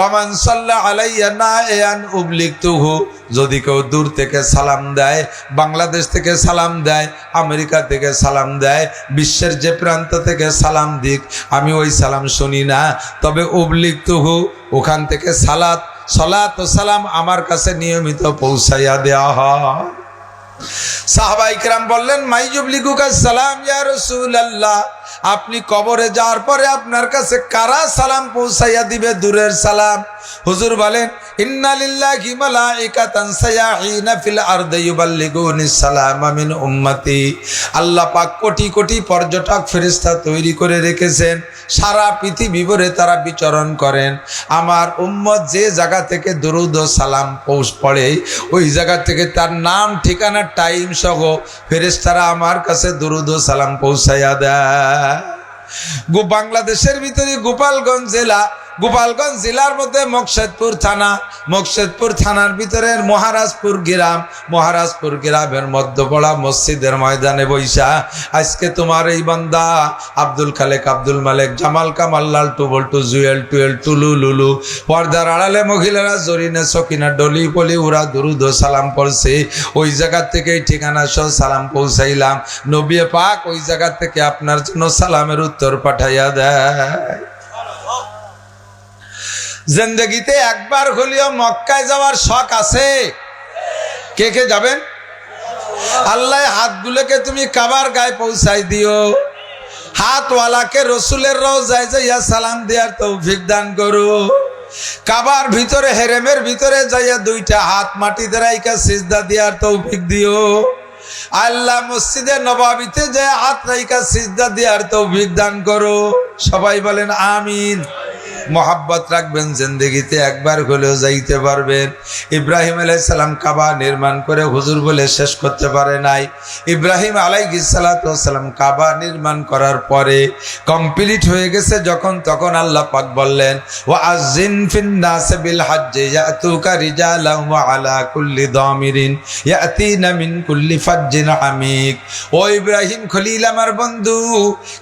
ওমান সাল্লা আলাইয়া নায়ান উবলিকতুহু, যদি কেউ দূর থেকে সালাম দেয়, বাংলাদেশ থেকে সালাম দেয়, আমেরিকা থেকে সালাম দেয়, বিশ্বের যে প্রান্ত থেকে সালাম দিক, আমি ওই সালাম শুনি না। তবে উবলিকতুহু, ওখান থেকে সালাত ও সালাম আমার কাছে নিয়মিত পৌঁছাইয়া দেওয়া হয়। সাহাবায়ে কেরাম বললেন, মাইয়ুবলিগুকা সালাম ইয়া রাসূলুল্লাহ, আপনি কবরে যাওয়ার পরে আপনার কাছে কারা সালাম পৌঁছাইয়া দিবে দূরের সালাম? হুজুর বলেন, ইন্না লিল্লাহি মালাইকাতান সায়াহিনা ফিল আরদি ইউবাল্লিগুনিস সালামা মিন উম্মতি। আল্লাহ পাক কোটি কোটি পর্যটক ফেরেশতা তৈরি করে রেখেছেন, সারা পৃথিবী ভরে তারা বিচরণ করেন। আমার উম্মত যে জায়গা থেকে দরুদ ও সালাম পড়ে, ওই জায়গা থেকে তার নাম, ঠিকানা, টাইম সহ ফেরেশতারা আমার কাছে দরুদ ও সালাম পৌঁছাইয়া দেয়। বাংলাদেশের ভিতরে গোপালগঞ্জ জেলার মধ্যে মকসেদপুর থানা, মকসেদপুর থানার ভিতরে মহারাজপুর গ্রামের মধ্যপড়া মসজিদের ময়দানে বৈশা আজকে তোমার এই বান্দা আব্দুল খালেক, আব্দুল মালেক, জামাল কামাল, লালটু বল্টু, জুয়েল টুয়েল, টুলু লুলু, পর্দার আড়ালে মহিলারা জরিনে সকিনা ডলি পলি ওরা দুরুদ ও সালাম পড়ছে। ওই জায়গা থেকে ঠিকানা সহ সালাম পৌঁছাইলাম। নবী পাক ওই জায়গা থেকে আপনার জন্য সালামের উত্তর পাঠাইয়া দেয়। জিন্দেগিতে একবার হলেও মক্কায় যাওয়ার শখ আছে? কে কে যাবেন? আল্লাহ হাতগুলোকে তুমি কাবার গায়ে পৌঁছাই দিও। হাতওয়ালাকে রসুলের রওজায় যাইয়া সালাম দেওয়ার তৌফিক দান করো। কাবার ভিতরে, হেরেমের ভিতরে যাইয়া দুইটা হাত মাটিতে রাইখা সিজদা দেওয়ার তৌফিক দিও। আল্লাহ মসজিদে নববীতে যে হাত রাইখা সিজদা দেওয়ার তৌফিক দান করো। সবাই বলেন আমিন। মোহাব্বত রাখবেন, জিন্দেগিতে একবার হলেও যাইতে পারবেন। ইব্রাহিম আলাইহিস সালাম কাবা নির্মাণ করে হুজুর বলে শেষ করতে পারে নাই। ইব্রাহিম আলাইহিস সালাম কাবা নির্মাণ করার পরে কমপ্লিট হয়ে গেছে যখন, তখন আল্লাহ পাক বললেন, ওয়া আযিন ফিন নাস বিল হজ্জি ইয়াতুকা রিজালান ওয়া আলা কুল্লি দামিরিন ইয়াতিনা মিন কুল্লি ফাজ্জিন আমিক। ও ইব্রাহিম খলিল, আমার বন্ধু,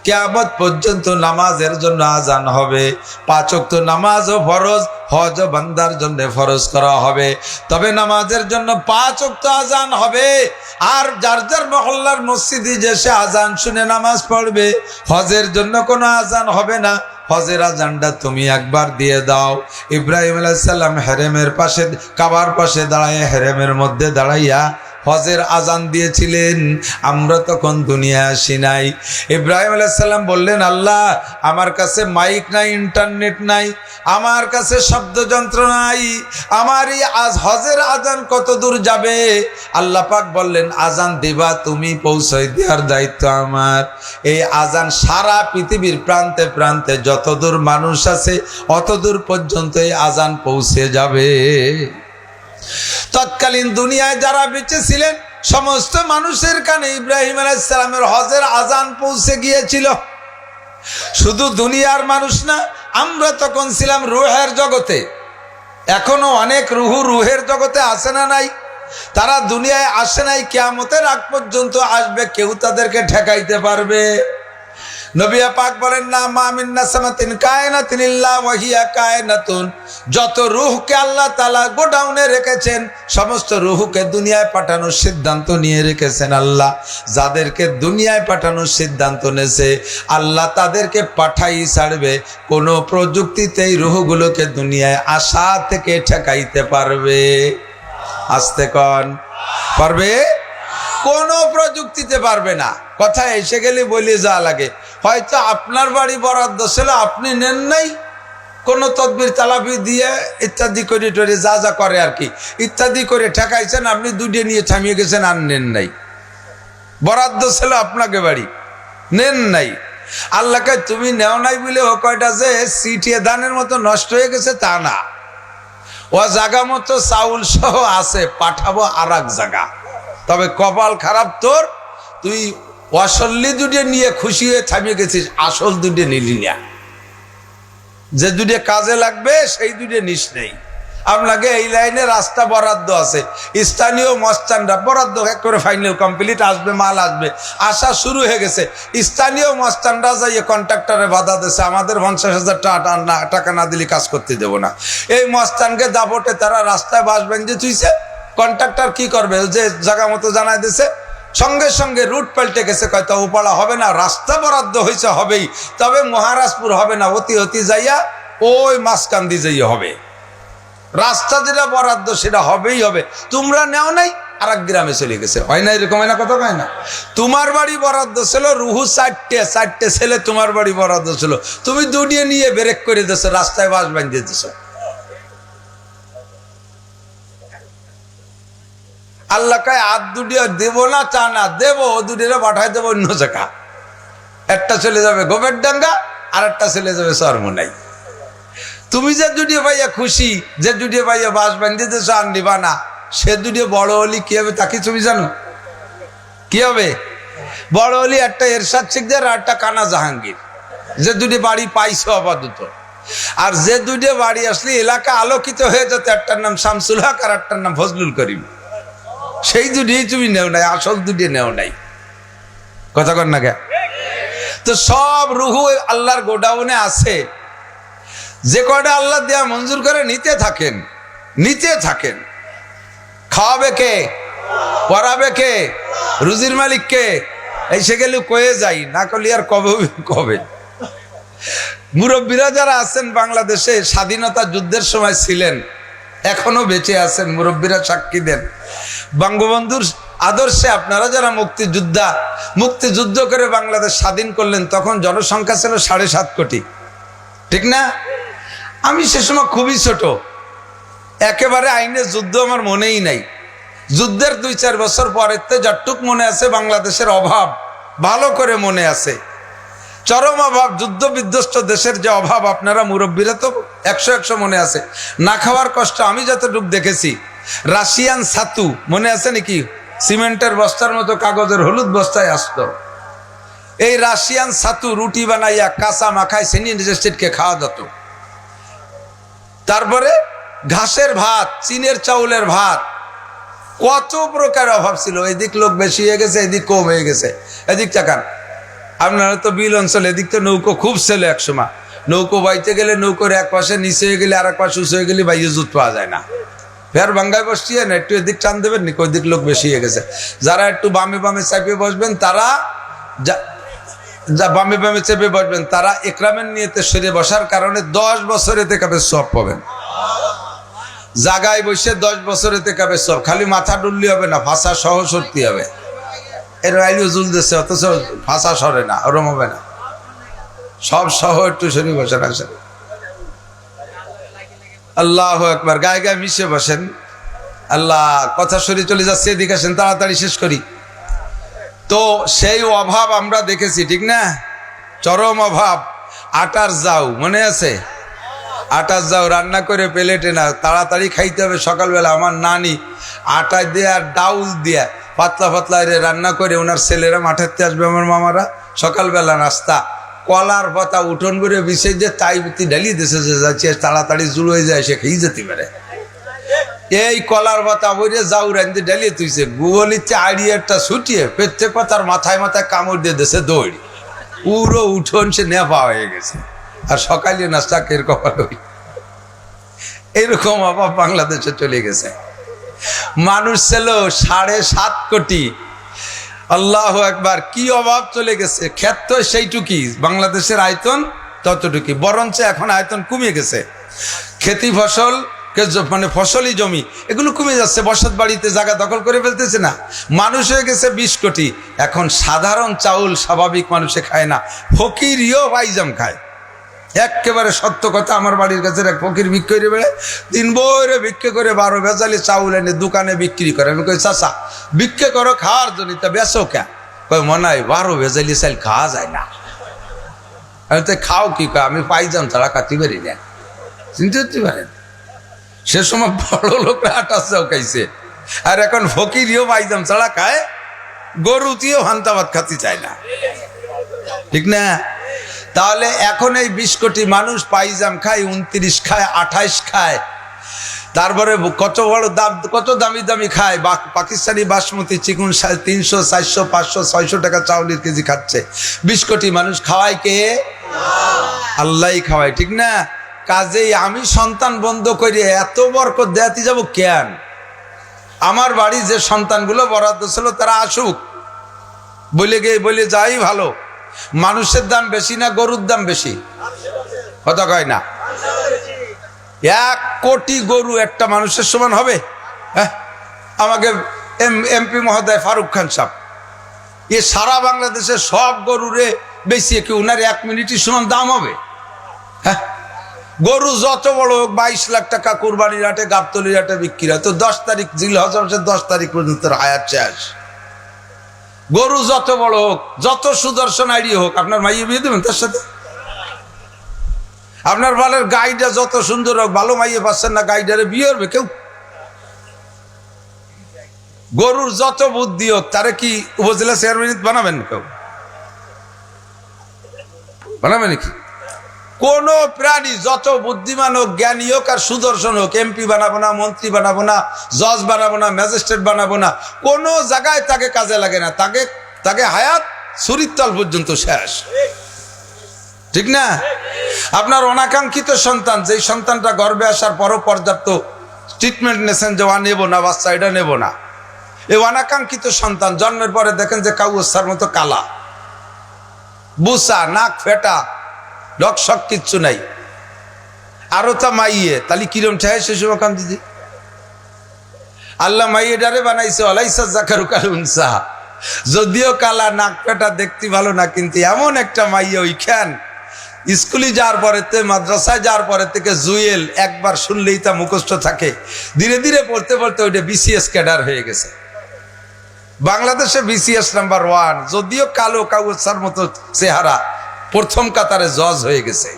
কিয়ামত পর্যন্ত নামাজের জন্য আজান হবে। 5 ওয়াক্ত নামাজও ফরজ, হজ বান্দার জন্য ফরজ করা হবে। তবে নামাজের জন্য 5 ওয়াক্ত আজান হবে। আর যার যার মহল্লার মসজিদে যে সে আজান শুনে নামাজ পড়বে। হজের জন্য কোনো আজান হবে না, হজের আজানটা তুমি একবার দিয়ে দাও। ইব্রাহিম আলাইহিস সালাম হেরেমের পাশে, কাবার পাশে দাঁড়ায়, হেরেমের মধ্যে দাঁড়াইয়া হজের আজান দিয়েছিলেন। আমরা তখন দুনিয়া আসি নাই। ইব্রাহিম আলাইহিস সালাম বললেন, আল্লাহ, আমার কাছে মাইক নাই, ইন্টারনেট নাই, আমার কাছে শব্দযন্ত্র নাই, আমার এই হজের আজান কত দূর যাবে? আল্লাহ পাক বললেন, আজান দিবা তুমি, পৌঁছাই দেওয়ার দায়িত্ব আমার। এই আজান সারা পৃথিবীর প্রান্তে প্রান্তে যতদূর মানুষ আছে অতদূর পর্যন্ত এই আজান পৌঁছে যাবে। তৎকালীন দুনিয়ায় যারা বেঁচে ছিলেন সমস্ত মানুষের কানে ইব্রাহিম আলাইহিস সালামের হজের আজান পৌঁছে গিয়েছিল। শুধু দুনিয়ার মানুষ না, আমরা তখন ছিলাম রুহের জগতে। এখনো অনেক রুহের জগতে আসে না নাই? তারা দুনিয়ায় আসে নাই, কিয়ামতের আগ পর্যন্ত আসবে, কেউ তাদেরকে ঠেকাইতে পারবে? নবী পাক বলেন না, মা মিন নাসামাতিন কায়নাতিন ইল্লা ওয়া হিয়া কায়নাতুন। যত রূহকে আল্লাহ তাআলা গোডাউনে রেখেছেন, সমস্ত রূহকে দুনিয়ায় পাঠানোর সিদ্ধান্ত নিয়ে রেখেছেন আল্লাহ। যাদেরকে দুনিয়ায় পাঠানোর সিদ্ধান্ত নেছে আল্লাহ, তাদেরকে পাঠাই ছাড়বে। কোন প্রযুক্তিতেই রূহগুলোকে দুনিয়ায় আসা থেকে ঠেকাইতে পারবে? আসতে কন, পারবে? কোন প্রযুক্তিতে পারবে না। কথা এসে গেলে বলে যা লাগে, হয়তো আপনার বাড়ি বরাদ্দ ছিল, আপনি নেন নাই, কোন তদবির তালাবি দিয়ে ইত্যাদি করে টরে যা যা করে আর কি, ইত্যাদি করে ঠেকাইছেন, আপনি দুটো নিয়ে থামিয়ে গেছেন, আর নেন নাই। বরাদ্দ ছিল আপনাকে বাড়ি, নেন নাই। আল্লাহকে তুমি নেও নাই বলে ও কয়টা যে সিটিয়ে ধানের মতো নষ্ট হয়ে গেছে তা না, ও জায়গা মতো চাউল সহ আছে, পাঠাবো আর এক জায়গা। তবে কপাল খারাপ তোর, তুই অসল্লি দুটো নিয়ে খুশি হয়ে থামিয়ে গেছিস, আসল দুটো নিলি না। যে দুটো কাজে লাগবে সেই দুটো নিস নেই। আপনাকে এই লাইনে রাস্তা বরাদ্দ আছে, স্থানীয় মস্তানরা বরাদ্দ করে ফাইনাল কমপ্লিট, আসবে মাল, আসবে, আসা শুরু হয়ে গেছে। স্থানীয় মস্তানরা যাইয়ে কন্ট্রাক্টরে বাধা দিয়েছে, আমাদের 50,000 টাকা না দিলে কাজ করতে দেবো না। এই মস্তানকে দাপটে তারা রাস্তায় বাস বেঁধে তুইছে। কন্ট্রাক্টর কি করবে, যে জায়গা মতো জানাই দিছে, সঙ্গে সঙ্গে রুট পাল্টে গেছে, কয়টা উপাড়া হবে না, রাস্তা বরাদ্দ হয়েছে হবেই, তবে মহারাজপুর হবে না, অতি যাইয়া ওই মাঝকান্দি যাইয়া হবে। রাস্তা যেটা বরাদ্দ সেটা হবেই হবে। তোমরা নেও নাই, আর এক গ্রামে চলে গেছে, হয় না? এরকম হয় না? কথা হয় না? তোমার বাড়ি বরাদ্দ ছিল, রুহু চারটে ছেলে তোমার বাড়ি বরাদ্দ ছিল, তুমি দুটিয়ে নিয়ে ব্রেক করে দিয়েছো, রাস্তায় বাস বাঁধিয়ে দিয়েছো। আল্লাহ কয় আর দুটিও দেবো না, তা না, দেবো, দুটিরে পাঠাই দেবো অন্য জায়গা। একটা চলে যাবে গোবের ডাঙ্গা, আর একটা চলে যাবে চরমোনাই। তুমি যে দুটিয়ে পাইয়া খুশি, যে দুটিয়ে পাইয়া বাস বাঁধিয়ে দিয়েছো আর নিবা না, সে দুটিয়ে বড় হলি কি হবে তাকে তুমি জানো? কি হবে? বড় হলি একটা এরশাদ শিকদার আর একটা কানা জাহাঙ্গীর, যে দুটি বাড়ি পাইছো আপাতত। আর যে দুটি বাড়ি আসলে এলাকা আলোকিত হয়ে যেত, একটার নাম শামসুল হক আর একটার নাম ফজলুল করিম, সেই দুটি তুমি নেও নাই, আসল দুটি নেও নাই। কথা কর না কে? তো সব রুহু আল্লাহর গোডাউনে আছে, যে কয়টা আল্লাহ দেয়া মঞ্জুর করে নিতে থাকেন, নিতে থাকেন। খাওয়াবে কে? পড়াবে কে? রুজির মালিক কে? এসে গেলে কয়ে যাই, না করলে আর কবে কবে। মুরব্বীরা যারা আছেন বাংলাদেশে, স্বাধীনতা যুদ্ধের সময় ছিলেন, এখনো বেঁচে আছেন, মুরব্বীরা সাক্ষী দেন। বঙ্গবন্ধুর আদর্শে আপনারা যারা মুক্তিযুদ্ধ করে বাংলাদেশ স্বাধীন করলেন, তখন জনসংখ্যা ছিল 7.5 কোটি, ঠিক না? আমি সে সময় খুবই ছোট, একেবারে আইনে যুদ্ধ আমার মনেই নাই। যুদ্ধের 2-4 বছর পরেতে যতটুক মনে আছে, বাংলাদেশের অভাব ভালো করে মনে আছে, চরম অভাব, যুদ্ধ বিধ্বস্ত দেশের যে অভাব, আপনারা মুরব্বীরা তো 100 মনে আছে। না খাওয়ার কষ্ট আমি যতটুক দেখেছি। রাশিয়ান ছাতু মনে আছে নাকি? সিমেন্টের বস্তার মতো কাগজের হলুদ বস্তায় আসতো। এই রাশিয়ান ছাতু রুটি বানাইয়া কাঁচা মাখায় সিনিয়রকে খাওয়া যেত। তারপরে ঘাসের ভাত, চীনের চাউলের ভাত, কত প্রকার অভাব ছিল। এদিক লোক বেশি হয়ে গেছে, এদিক কম হয়ে গেছে। এদিক তাকান, আপনারা তো বিল অঞ্চল, এদিক তো নৌকো খুব ছিল একসময়। নৌকো বাইতে গেলে নৌকোর এক পাশে নিচে হয়ে গেলে আর এক পাশে উঁচু হয়ে গেলে বাইয়ে জুত পাওয়া যায় না। ফের বাঙ্গায় বসছিয়ে না, একটু এদিক টান দেবেন নি, ওই দিক লোক বেশি হয়ে গেছে। যারা একটু বামে বামে চাপিয়ে বসবেন, তারা বামে বামে চেপে বসবেন, তারা একরামের নিয়তে সরে বসার কারণে 10 বছর এতে কাবে সব পাবেন। জাগায় বসে 10 বছর এতে কাবে সব, খালি মাথা ডুললি হবে না, ভাষা সহ সরতে হবে। এর আইলিও জুল দিচ্ছে, অথচ ভাষা সরে না, ওরম হবে না, সব সহ একটু সরে বসেন। আসেন, আল্লাহ একবার গায়ে গায়ে মিশে বসেন। আল্লাহ, কথা সরে চলে যাচ্ছে, এদিকে আসেন, তাড়াতাড়ি শেষ করি। তো সেই অভাব আমরা দেখেছি, ঠিক না? চরম অভাব। আটার যাও মনে আছে? আটার যাও রান্না করে প্লেটে না, তাড়াতাড়ি খাইতে হবে সকালবেলা। আমার নানি আটা দিয়ে আর ডাউল দিয়ে পাতলা পাতলা রান্না করে ওনার ছেলেরা মাঠেতে আসবে, আমার মামারা সকালবেলা নাস্তা কলার পাতা উঠোন করে বিছে যে তাই বুতি ঢালিয়ে দিয়েছে যে যাচ্ছে তাড়াতাড়ি জুড় হয়ে যায়, সে খেয়ে যেতে পারে। এই কলার পাতা বইরে যাও রান্ধে ঢালিয়ে তুইছে গুগলিতে আড়িয়ে একটা ছুটিয়ে প্রত্যেক পাতার মাথায় মাথায় কামড় দিয়ে দিয়েছে দৌড়, পুরো উঠোন সে নেফা হয়ে গেছে। আর সকালে নাস্তা কিরকম হই, এইরকম অভাব বাংলাদেশে চলে গেছে। মানুষ ছিল 7.5 কোটি। আল্লাহু আকবার, কি অভাব চলে গেছে। ক্ষেত্র সেইটুকি, বাংলাদেশের আয়তন ততটুকি, বরঞ্চ এখন আয়তন কমে গেছে। খেতি ফসল মানে ফসলি জমি এগুলো কমে যাচ্ছে, বসত বাড়িতে জায়গা দখল করে ফেলতেছে না। মানুষ হয়ে গেছে 20 কোটি। এখন সাধারণ চাউল স্বাভাবিক মানুষে খায় না, ফকিরিও পাইজাম খায়। একেবারে সত্য কথা, আমার বাড়ির কাছে এক ফকির বিক্রি করে বেড়ে 3 বছরে বিক্রি করে 12 ভেজালি চাউল এনে দোকানে বিক্রি করে। আমি কই চাচা বিক্রি করো খাওয়ার জন্য, তা বেচো কে? কই মনে হয় 12 ভেজালি চাল খাওয়া যায় না। আমি তো খাও কি? আমি পাইজাম ছাড়া খাতে পারি না। চিনতে হতে পারেন, সে সময় বড় লোকরা আটা চাও খাইছে, আর এখন ফকিরিও পাইজাম ছাড়া খায়, গরুতিও হান্তাবাদ খাতে চায় না, ঠিক না? তাহলে এখন এই 20 কোটি মানুষ পাইজাম খায়, 29 খায়, 28 খায়, তারপরে কত বড় দাম, কত দামি দামি খায়। পাকিস্তানি বাসমতি চিকুন 300, 400, 500, 600 টাকা চাউলের কেজি খাচ্ছে। 20 কোটি মানুষ খাওয়ায় কে? আল্লাহই খাওয়ায়, ঠিক না? কাজেই আমি সন্তান বন্ধ করে এত বরকত দেয়াতে যাব কেন? আমার বাড়ি যে সন্তানগুলো বরাদ্দ ছিল তারা আসুক, বলে যাই ভালো। মানুষের দাম বেশি না গরুর দাম বেশি? কথা কয় না। 1 কোটি গরু একটা মানুষের সমান হবে? হ্যাঁ, আমাকে এমপি মহোদয় ফারুক খান সাহেব এ সারা বাংলাদেশের সব গরুরে বেশি কি উনার 1 মিনিটই সমান দাম হবে? হ্যাঁ, গরু যত বড় হোক 22 লাখ টাকা কুরবানির হাটে, গাবতলির হাটে বিক্রি হয়, তো 10 তারিখ জিলহজ মাসের 10 তারিখ পর্যন্ত হায়াত শেষ। গরু যত বড় হোক, যত সুদর্শন আইডি হোক, আপনার মাইয়ে বিয়ে দেবেন তার সাথে? আপনার বালের গাইডা যত সুন্দর হোক, ভালো মাইয়ে পাচ্ছেন না, গাইডারে বিয়ে করবে কেউ? গরুর যত বুদ্ধি হোক, তারে কি উপজেলা চেয়ারম্যান বানাবেন? কেউ বানাবে নাকি? কোন প্রাণী যত বুদ্ধিমান হোক, জ্ঞানী হোক আর সুদর্শন হোক, এমপি বানাবো না, মন্ত্রী বানাবো না, জজ বানাবো না, ম্যাজিস্ট্রেট বানাবো না, কোন জায়গায় তাকে কাজে লাগে না। তাকে হায়াত শরীরতল পর্যন্ত শেষ, ঠিক না? আপনার অনাকাঙ্ক্ষিত সন্তান, যেই সন্তানটা গর্ভে আসার পরও পর্যাপ্ত ট্রিটমেন্ট নেছেন যে নেব না বাচ্চা, এটা নেব না, এই অনাকাঙ্ক্ষিত সন্তান জন্মের পরে দেখেন যে কাউসার মতো কালা, বুসা, নাক ফেটা, রকশক কিচ্ছু নাই, আরো তা মাইয়ে, তাহলে কিরম ঠায় সে সময় দিদি? আল্লাহ মাইয়ে ডারে বানাইছে আলাইসা জাকারু কাল উনসা, যদিও কালা, নাক ফেটা, দেখতে ভালো না, কিন্তু এমন একটা মাইয়ে ওইখান স্কুলে যাওয়ার পরে, মাদ্রাসায় যাওয়ার পরে থেকে জুয়েল একবার শুনলেই তা মুখস্থ থাকে, ধীরে ধীরে পড়তে পড়তে ওইটা BCS ক্যাডার হয়ে গেছে। বাংলাদেশে BCS নাম্বার 1, যদিও কালো, কাউসার মতো চেহারা, প্রথম কাতারে জজ হয়ে গেছে।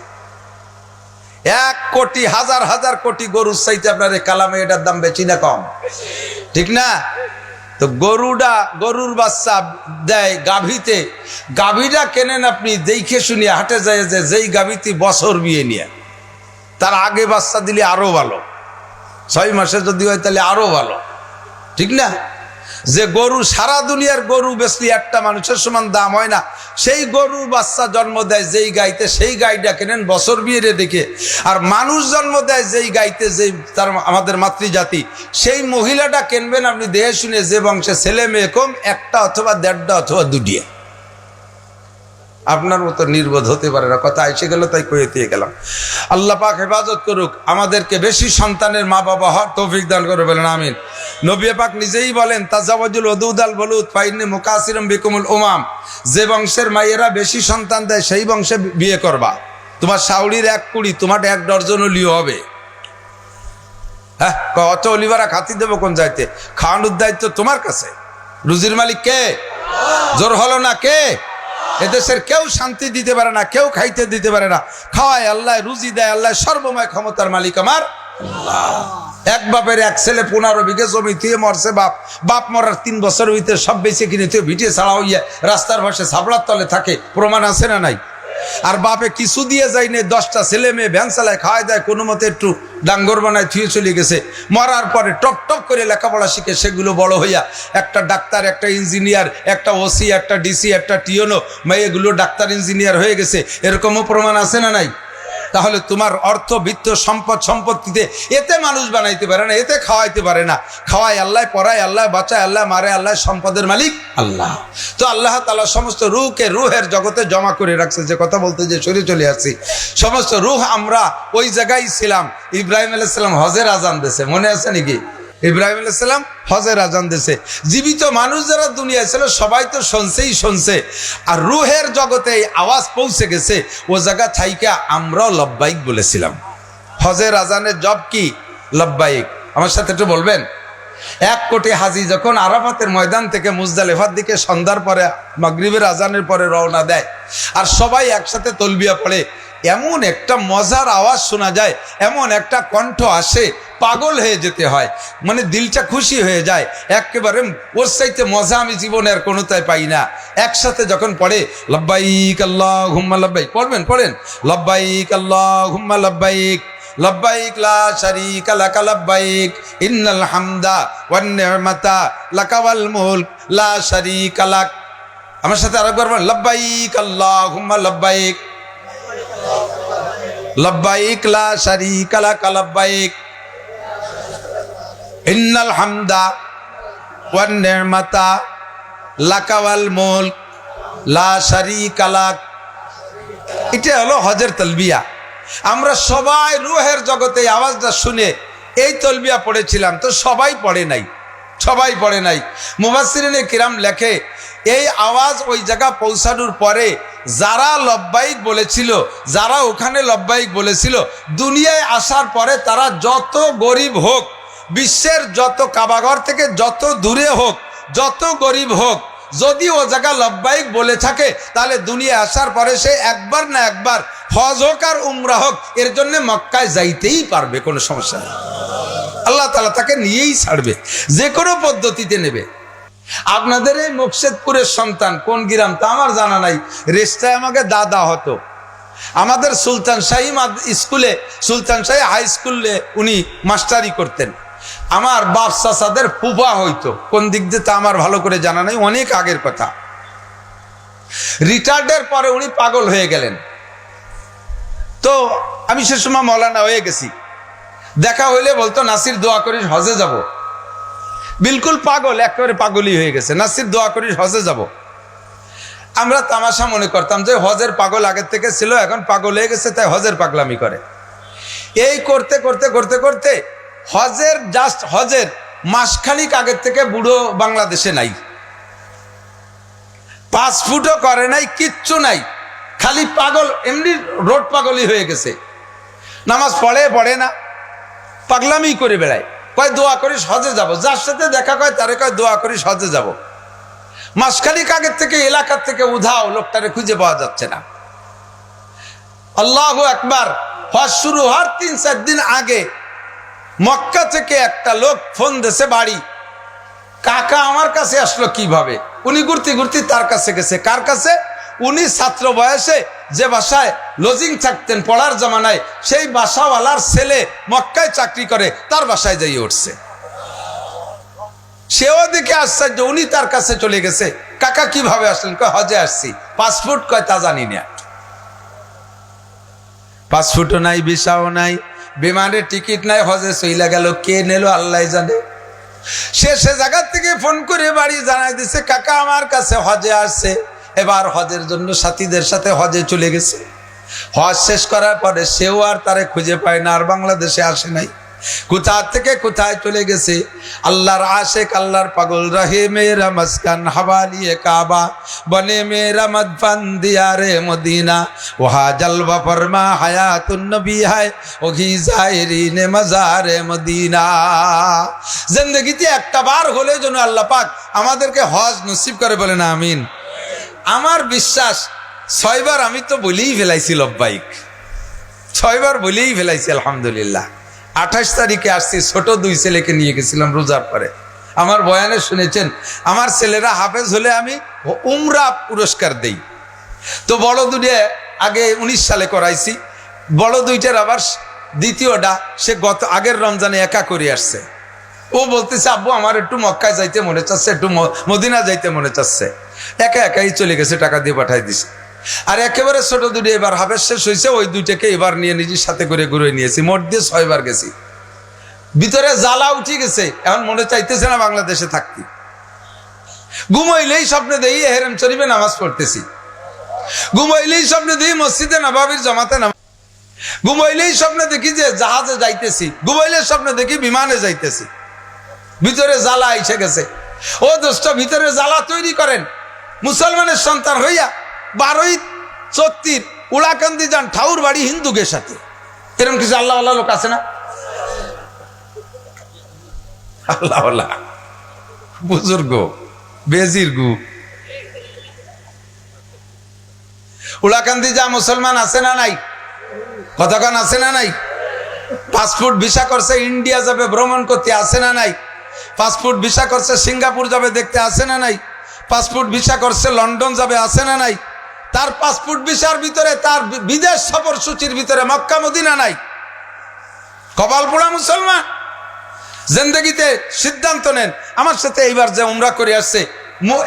1 কোটি, হাজার হাজার কোটি গরুর চাইতে আপনার এই কালামে এটার দাম বেশি না কম? ঠিক না? তো গরুর বাচ্চা দেয় গাভীতে, গাভীটা কেনেন আপনি দেখে শুনিয়ে হাটে যায়, যে যেই গাভীতে বছর বিয়ে নিয়ে, তার আগে বাচ্চা দিলে আরো ভালো, 6 মাসে যদি হয় তাহলে আরো ভালো, ঠিক না? যে গরু সারা দুনিয়ার গরু বেচলি একটা মানুষের সমান দাম হয় না, সেই গরুর বাচ্চা জন্ম দেয় যেই গাইতে, সেই গাইটা কেনেন বছর বিয়ে দেখে। আর মানুষ জন্ম দেয় যেই গাইতে, যেই তার আমাদের মাতৃজাতি, সেই মহিলাটা কিনবেন আপনি দেহে শুনে, যে বংশে ছেলে মেয়ে কম, 1টা অথবা 1.5টা অথবা 2টিয়া। আপনার মতো নির্বোধ হতে পারে না, কথা এসে গেল তাই কয়ে দিয়ে গেলাম। আল্লাহ পাক হেফাজত করুক, আমাদেরকে বেশি সন্তানের মা বাবা হওয়ার তৌফিক দান করে বলেন আমিন। নবী পাক নিজেই বলেন, তাজাওয়াজুল ওদুদাল বলুদ ফাইন্নি মুকাসিরুম বিকুমুল উমাম, যে বংশের মায়েরা বেশি সন্তান দেয় সেই বংশে বিয়ে করবা। তোমার শাওড়ির 1 কুড়ি, তোমার 1 ডজন লিও হবে। হ্যাঁ, অত অলিভারা খাতি দেবো কোন যাইতে? খাওয়ানোর দায়িত্ব তোমার কাছে। রুজির মালিক কে? জোর হলো না কে? এদেশের কেউ শান্তি দিতে পারে না, কেউ খাইতে দিতে পারে না। খাওয়ায় আল্লাহ, রুজি দেয় আল্লাহ, সর্বময় ক্ষমতার মালিক আমার আল্লাহ। এক বাপের এক ছেলে 15 বিঘে জমি থুয়ে মরছে। বাপ মরার 3 বছর হইতে সব বেঁচে কিনে তুই ভিটিয়ে ছাড়া হইয়া রাস্তার পাশে ছাবড়ার তলে থাকে, প্রমাণ আছে না নাই? আর বাপে কিছু দিয়ে যায় না, 10টা ছেলে মেয়ে ভ্যান চালায়, খাওয়াই দেয়, কোনো মতে একটু ডাঙ্গর বানায় থুয়ে চলে গেছে। মরার পরে টক টক করে লেখাপড়া শিখে সেগুলো বড় হইয়া একটা ডাক্তার, একটা ইঞ্জিনিয়ার, একটা ওসি, একটা ডিসি, একটা টিওনো, এগুলো ডাক্তার ইঞ্জিনিয়ার হয়ে গেছে। এরকমও প্রমাণ আছে না নাই? তাহলে তোমার অর্থ, বিত্ত, সম্পত্তিতে এতে মানুষ বানাইতে পারে না, এতে খাওয়াইতে পারে না। খাওয়ায় আল্লাহ, পড়ায় আল্লাহ, বাঁচায় আল্লাহ, মারে আল্লাহ, সম্পদের মালিক আল্লাহ। তো আল্লাহ তাআলা সমস্ত রূহকে রুহের জগতে জমা করে রাখছে। যে কথা বলতে যে সরে চলে আসছি, সমস্ত রুহ আমরা ওই জায়গায় ছিলাম। ইব্রাহিম আলাইহিস সালাম হজের আজান দিয়েছে, মনে আছে নাকি? ইব্রাহিম আলাইহিস সালাম হজের আজান দিয়েছে। জীবিত মানুষ যারা দুনিয়ায় ছিল সবাই তো শুনছে। আর রুহের জগতে এই আওয়াজ পৌঁছে গেছে, ও জায়গা থাইকা আমরাও লব্বাইক বলেছিলাম। হজের আজানের জব কি? লব্বাইক। আমার সাথে একটু বলবেন। 1 কোটি হাজি যখন আরাফাতের ময়দান থেকে মুজদালিফার দিকে সন্ধ্যার পরে মাগরিবের আজানের পরে রওনা দেয়, আর সবাই একসাথে তলবিয়া পড়ে, এমন একটা মজার আওয়াজ শোনা যায়, এমন একটা কণ্ঠ আসে, পাগল হয়ে যেতে হয়, মানে দিলটা খুশি হয়ে যায় একেবারে। ওর চাইতে মজা আমি জীবনের কোনোটাই পাই না। একসাথে যখন পড়ে লব্বাইক আল্লাহুম্মা লব্বাইক, পড়েন লব্বাইক আল্লাহুম্মা লব্বাইক, লব্বাইক লা শারীকা লাকা লব্বাইক, ইন্নাল হামদা ওয়ান নি'মাতা লাকা ওয়াল মুলক লা শারীকা লাক। আমার সাথে আরেকবার বলেন, লব্বাইক আল্লাহুম্মা লব্বাইক, লব্বাইক লা শারীকা লাকা লব্বাইক, ইন্নাল হামদা ওয়ান নি'মাতা লাকা ওয়াল মুলক লা শারীকা লাক। এটা হলো হজের তালবিয়া। আমরা সবাই রুহের জগতে এই আওয়াজটা শুনে এই তালবিয়া পড়েছিলাম। তো সবাই পড়ে নাই। মুফাসসিরিনে কিরাম লেখে, এই আওয়াজ ওই জায়গা পৌঁছানোর পরে যারা লব্বাইক বলেছিল, যারা ওখানে লব্বাইক বলেছিল, দুনিয়ায় আসার পরে তারা যত গরিব হোক, বিশ্বের যত কাবাঘর থেকে যত দূরে হোক, যত গরিব হোক, যদি ও জায়গা লব্বাইক বলে থাকে, তাহলে দুনিয়ায় আসার পরে সে একবার না একবার হজ হোক আর উমরা হোক, এর জন্য মক্কায় যাইতেই পারবে, কোনো সমস্যা নেই। আল্লাহ তাআলা তাকে নিয়েই ছাড়বে, যে কোনো পদ্ধতিতে নেবে। আপনাদের এই মুকশেদপুরের সন্তান কোন গ্রাম তা আমার জানা নাই, রেস্টায় আমাকে দাদা হতো। আমাদের সুলতান শাহী স্কুলে, সুলতান শাহী হাই স্কুলে উনি মাস্টারি করতেন। আমার বাপ চাচাদের ফুফা হইতো, কোন দিক দিয়ে তা আমার ভালো করে জানা নাই, অনেক আগের কথা। রিটায়ার্ডের পরে উনি পাগল হয়ে গেলেন। তো আমি সে সময় মৌলানা হয়ে গেছি। দেখা হইলে বলতো, নাসির দোয়া করিস হজে যাব। বিলকুল পাগল, একেবারে পাগলই হয়ে গেছে। নাসির দোয়া করিস হজে যাব। আমরা তামাশা মনে করতাম যে হজের পাগল আগের থেকে ছিল, এখন পাগল হয়ে গেছে, তাই হজের পাগলামি করে। এই করতে হজের মাসখানিক আগের থেকে বুড়ো বাংলাদেশে নাই, 5 ফুটও করে নাই, কিচ্ছু নাই, খালি পাগল, এমনি রোড পাগলই হয়ে গেছে। নামাজ পড়ে না, পাগলামি করে বেড়ায়। কয় দোয়া করিস হজে যাব, যার সাথে দেখা কয় তারে কয় দোয়া করিস হজে যাব। মাসখানিক আগের থেকে এলাকার থেকে উধাও, লোকটারে খুঁজে পাওয়া যাচ্ছে না। আল্লাহু আকবার। হজ শুরু হওয়ার 3-4 দিন আগে মক্কা থেকে একটা লোক ফোন দিয়েছে বাড়ি, কাকা আমার কাছে আসলো কিভাবে? উনি ঘুরতে তার কাছে গেছে। কার কাছে? উনি ছাত্র বয়সে যে বাসায় লজিং থাকতেন পড়ার জামানায়, সেই বাসাওয়ালার ছেলে মক্কায় চাকরি করে, তার বাসায় যাই উঠছে। সেও দিকে আশ্চর্য, উনি তার কাছে চলে গেছে। কাকা কিভাবে আসলেন? কয় হজে আসছি। পাসপোর্ট? কয় তা জানি না। পাসপোর্টও নাই, ভিসাও নাই, বিমানের টিকিট নাই, হজে চইলা গেল, কে নিল আল্লাহ জানে। সে জায়গার থেকে ফোন করে বাড়ি জানাই দিছে, কাকা আমার কাছে হজে আসছে। এবার হজের জন্য সাথীদের সাথে হজে চলে গেছে। হজ শেষ করার পরে সেও আর তারে খুঁজে পায় না, আর বাংলাদেশে আসে নাই। কোথা থেকে কোথায় চলে গেছে। আল্লাহর আশেক, আল্লাহর পাগল, রহে মেরা মস্কান হওয়ালিয়ে কাবা, বনে মেরা মদফন দিয়ারে মদিনা, ওহা জলওয়া ফরমা হায়াতুন নবী হায়, ওহি জায়রিনে মাজারে মদিনা। জিন্দেগিতে একটা বার হলে যেন আল্লাহ পাক আমাদেরকে হজ নসিব করে, বলেন আমিন। আমার বিশ্বাস 6 বার আমি তো বলেই ফেলাইছি লব্বাইক, 6 বার বলেই ফেলাইছি আলহামদুলিল্লাহ। 28 তারিখে আসছি, ছোট 2 ছেলেকে নিয়ে গেছিলাম রোজার পরে। আমার বয়ানে শুনেছেন, আমার ছেলেরা হাফেজ হলে আমি উমরা পুরস্কার দেই। তো বড় দুটো আগে 19 সালে করাইছি, বড় 2টার আবার দ্বিতীয়টা সে গত আগের রমজানে একা করে আসছে। ও বলতেছে আব্বু আমার একটু মক্কায় যাইতে মনে চাচ্ছে, একটু মদিনা যাইতে মনে চাচ্ছে। একা একাই চলে গেছে, টাকা দিয়ে পাঠাই দিছে। আর একেবারে ছোট 2 এবার হাফেজ শেষ হয়েছে, ওই 2টাকে এবার নিয়ে নিজের সাথে করে ঘুরে নিয়েছি। মোট দিয়ে 6 বার গেছি। ভিতরে জ্বালা উঠে গেছে, এখন মনে চাইতেছে না বাংলাদেশে থাকতে। ঘুমাইলেই স্বপ্নে দেখি হেরেম শরীফে নামাজ পড়তেছি, ঘুমাইলেই স্বপ্নে দেখি মসজিদে নববীর জামাতে নামাজ, ঘুমাইলেই স্বপ্নে দেখি যে জাহাজে যাইতেছি, ঘুমাইলে স্বপ্নে দেখি বিমানে যাইতেছি। ভিতরে জ্বালা এসে গেছে। ও দোস্ত, ভিতরে জ্বালা তৈরি করেন। মুসলমানের সন্তান হইয়া 12ই 34 উড়াকান্দি যান, ঠাউর বাড়ি হিন্দুকের সাথে। এরকম কিছু আল্লাহ আল্লাহ লোক আছে না? আল্লাহ আল্লাহ বুজুর্গ বেজির গু উড়াকান্দি যা মুসলমান আছে না নাই? কতক্ষণ আছে না নাই? পাসপোর্ট ভিসা করছে, ইন্ডিয়া যাবে ভ্রমণ করতে, আছে না নাই? পাসপোর্ট ভিসা করছে, সিঙ্গাপুর যাবে দেখতে, আছে না নাই? পাসপোর্ট ভিসা করছে, লন্ডন যাবে, আছে না নাই? তার পাসপোর্ট ভিসার ভিতরে, তার বিদেশ সফর সূচির ভিতরে মক্কা মদিনা নাই। কপাল পোড়া মুসলমান। জিন্দেগিতে সিদ্ধান্ত নেন, আমার সাথে এইবার যে উমরা করে আসছে,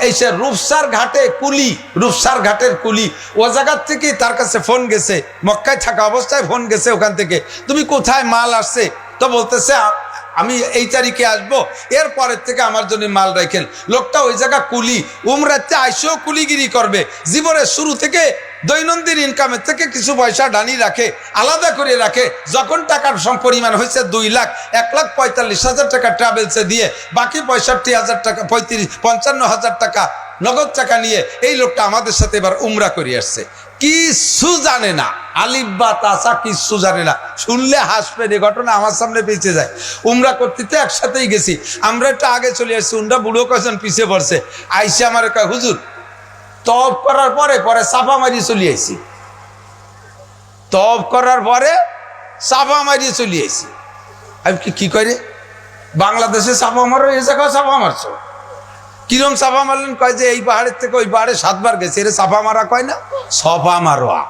এসে রূপসার ঘাটে কুলি, রূপসার ঘাটের কুলি, ও জায়গার থেকে তার কাছে ফোন গেছে, মক্কায় থাকা অবস্থায় ফোন গেছে ওখান থেকে, তুমি কোথায় মাল আসছে? তো বলতেছে আমি এই তারিখে আসবো, এরপরের থেকে আমার জন্য মাল রাখেন। লোকটা ওই জায়গা কুলি, উমরাতে আইসেও কুলিগিরি করবে। জীবনের শুরু থেকে দৈনন্দিন ইনকামের থেকে কিছু পয়সা ডানি রাখে, আলাদা করে রাখে। যখন টাকার পরিমাণ হয়েছে 2 লাখ, 1,45,000 টাকা ট্রাভেলসে দিয়ে, বাকি 65,000 টাকা, 55,000 টাকা নগদ টাকা নিয়ে এই লোকটা আমাদের সাথে এবার উমরা করে আসছে। কিছু জানে না, আলিফ বা তাসা কিছু জানে না। শুনলে হাসবে, এই ঘটনা আমার সামনে পেঁচে যায়। উমরা করতে তো একসাথেই গেছি, আমরা একটু আগে চলে আসছি, উমরা বুড়ো কজন পিছিয়ে পড়ছে। আইসে আমার কয় হুজুর তওব করার পরে পরে সাফা মারিয়ে চলে আইছি, তওব করার পরে সাফা মারিয়ে চলে আইছি। আমি কি করে বাংলাদেশে সাফা মারো, এই জায়গায় সাফা মারছো? কিরম সাফা মারলেন? কয় যে এই পাহাড়ের থেকে ওই পাহাড়ে 7 বার গেছে, এর সাফা মারা কয় না, সফা মারোয়া।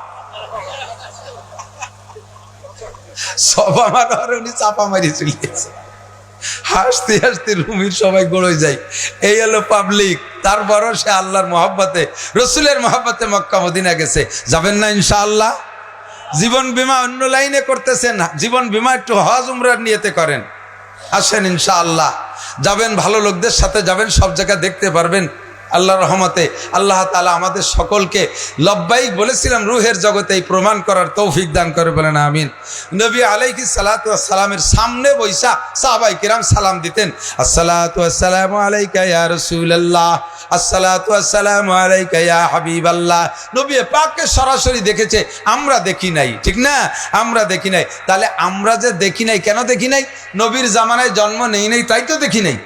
সফা মারোয়ার উনি চাপা মারিয়ে চলে গেছে। হাসতে হাসতে রুমির সবাই গড়ে যায়। এই হলো পাবলিক। তারপরও সে আল্লাহর মহব্বতে, রসুলের মহব্বতে মক্কা মদিনা গেছে। যাবেন না ইনশাআল্লাহ? জীবন বীমা অন্য লাইনে করতেছেন, জীবন বীমা একটু হজ উমরার নিয়তে করেন। আসেন ইনশাআল্লাহ, যাবেন, ভালো লোকদের সাথে যাবেন, সব জায়গা দেখতে পারবেন। আল্লাহর রহমতে আল্লাহ তাআলা আমাদের সকলকে লব্বাইক বলেছিলাম রুহের জগতে এই প্রমাণ করার তৌফিক দান করে, বলেন আমিন। নবী আলাইহিস সালাতু ওয়াস সালামের সামনে বৈশা সাহাবায়ে কিরাম সালাম দিতেন, আসসালাতু ওয়াসসালামু আলাইকা ইয়া রাসূলুল্লাহ, আসসালাতু ওয়াসসালামু আলাইকা ইয়া হাবিবাল্লাহ। নবী পাককে সরাসরি দেখেছে, আমরা দেখি নাই, ঠিক না? আমরা দেখি নাই। তাহলে আমরা যে দেখি নাই, কেন দেখি নাই? নবীর জামানায় জন্ম নেই নাই, তাই তো দেখি নাই।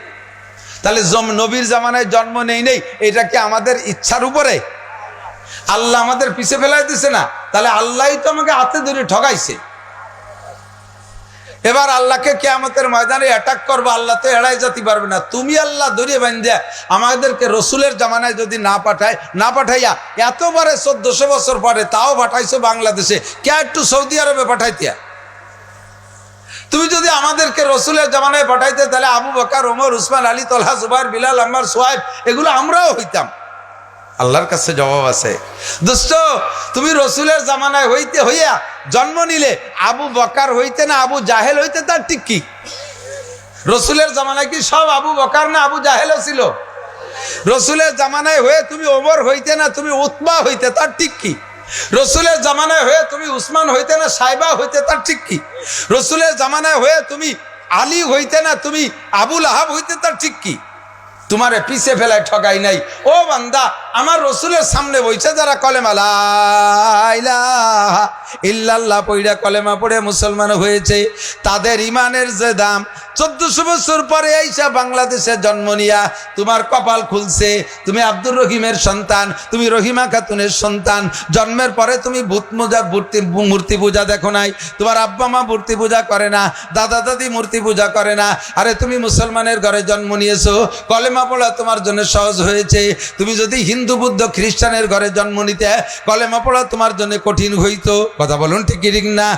তাহলে নবীর জামানায় জন্ম নেই নেই, এটা কি আমাদের ইচ্ছার উপরে? আল্লাহ আমাদের পিছে ফেলাই দিছে না? তাহলে আল্লাহই তো আমাকে হাতে ধরে ঠকাইছে। এবার আল্লাহকে কিয়ামতের ময়দানে অ্যাটাক করবো, আল্লাহ তো এড়াই যেতে পারবে না। তুমি আল্লাহ ধরে বান্ধা আমাদেরকে রসুলের জামানায় যদি না পাঠাইয়া এতবারে 1400 বছর পরে তাও পাঠাইছো বাংলাদেশে, কে একটু সৌদি আরবে পাঠাইতিয়া? তুমি যদি আমাদেরকে রসুলের জামানায় পাঠাইতে, তাহলে আবু বকর, ওমর, উসমান, আলী, তলহা, জুবাইর, বিলাল, আম্মার, সোহাইব, এগুলো আমরাও হইতাম। আল্লাহর কাছে জবাব আছে। দোস্ত, তুমি রসুলের জামানায় হইতে হইয়া জন্ম নিলে আবু বকর হইতে না আবু জাহেল হইতে, তার ঠিক কি? রসুলের জামানায় কি সব আবু বকর না আবু জাহেলও ছিল? রসুলের জামানায় হয়ে তুমি ওমর হইতে না তুমি উতবা হইতে, তার ঠিক কি? রসুলের জামানায় হয়ে তুমি উসমান হইতে না সাইবা হইতে, তার ঠিক কি? রসুলের জামানায় হয়ে তুমি আলী হইতে না তুমি আবুল আহাব হইতে, তার ঠিক কি? তোমারে পিছে ফেলায় ঠকাই নাই। ও বান্দা, আমার রসুলের সামনে বইছে যারা কলেমা লা ইলাহা ইল্লাল্লাহ পড়া কলেমা পড়ে মুসলমান হয়েছে, তাদের ইমানের যে দাম 1400 বছর পরে আইসা বাংলাদেশে জন্ম নিয়া তোমার কপাল খুলছে। তুমি আব্দুর রহিমের সন্তান, তুমি রহিমা খাতুনের সন্তান। জন্মের পরে তুমি মূর্তি পূজা দেখো নাই, তোমার আব্বা মা মূর্তি পূজা করে না, দাদা দাদি মূর্তি পূজা করে না। আরে তুমি মুসলমানের ঘরে জন্ম নিয়েছো, কলেমা পড়া তোমার জন্য সহজ হয়েছে। তুমি যদি হিন্দু বুদ্ধ খ্রিস্টানের ঘরে জন্ম নিতে, কলেমা পড়া তোমার জন্য কঠিন হইতো। কথা বলুন ঠিক ঠিক না?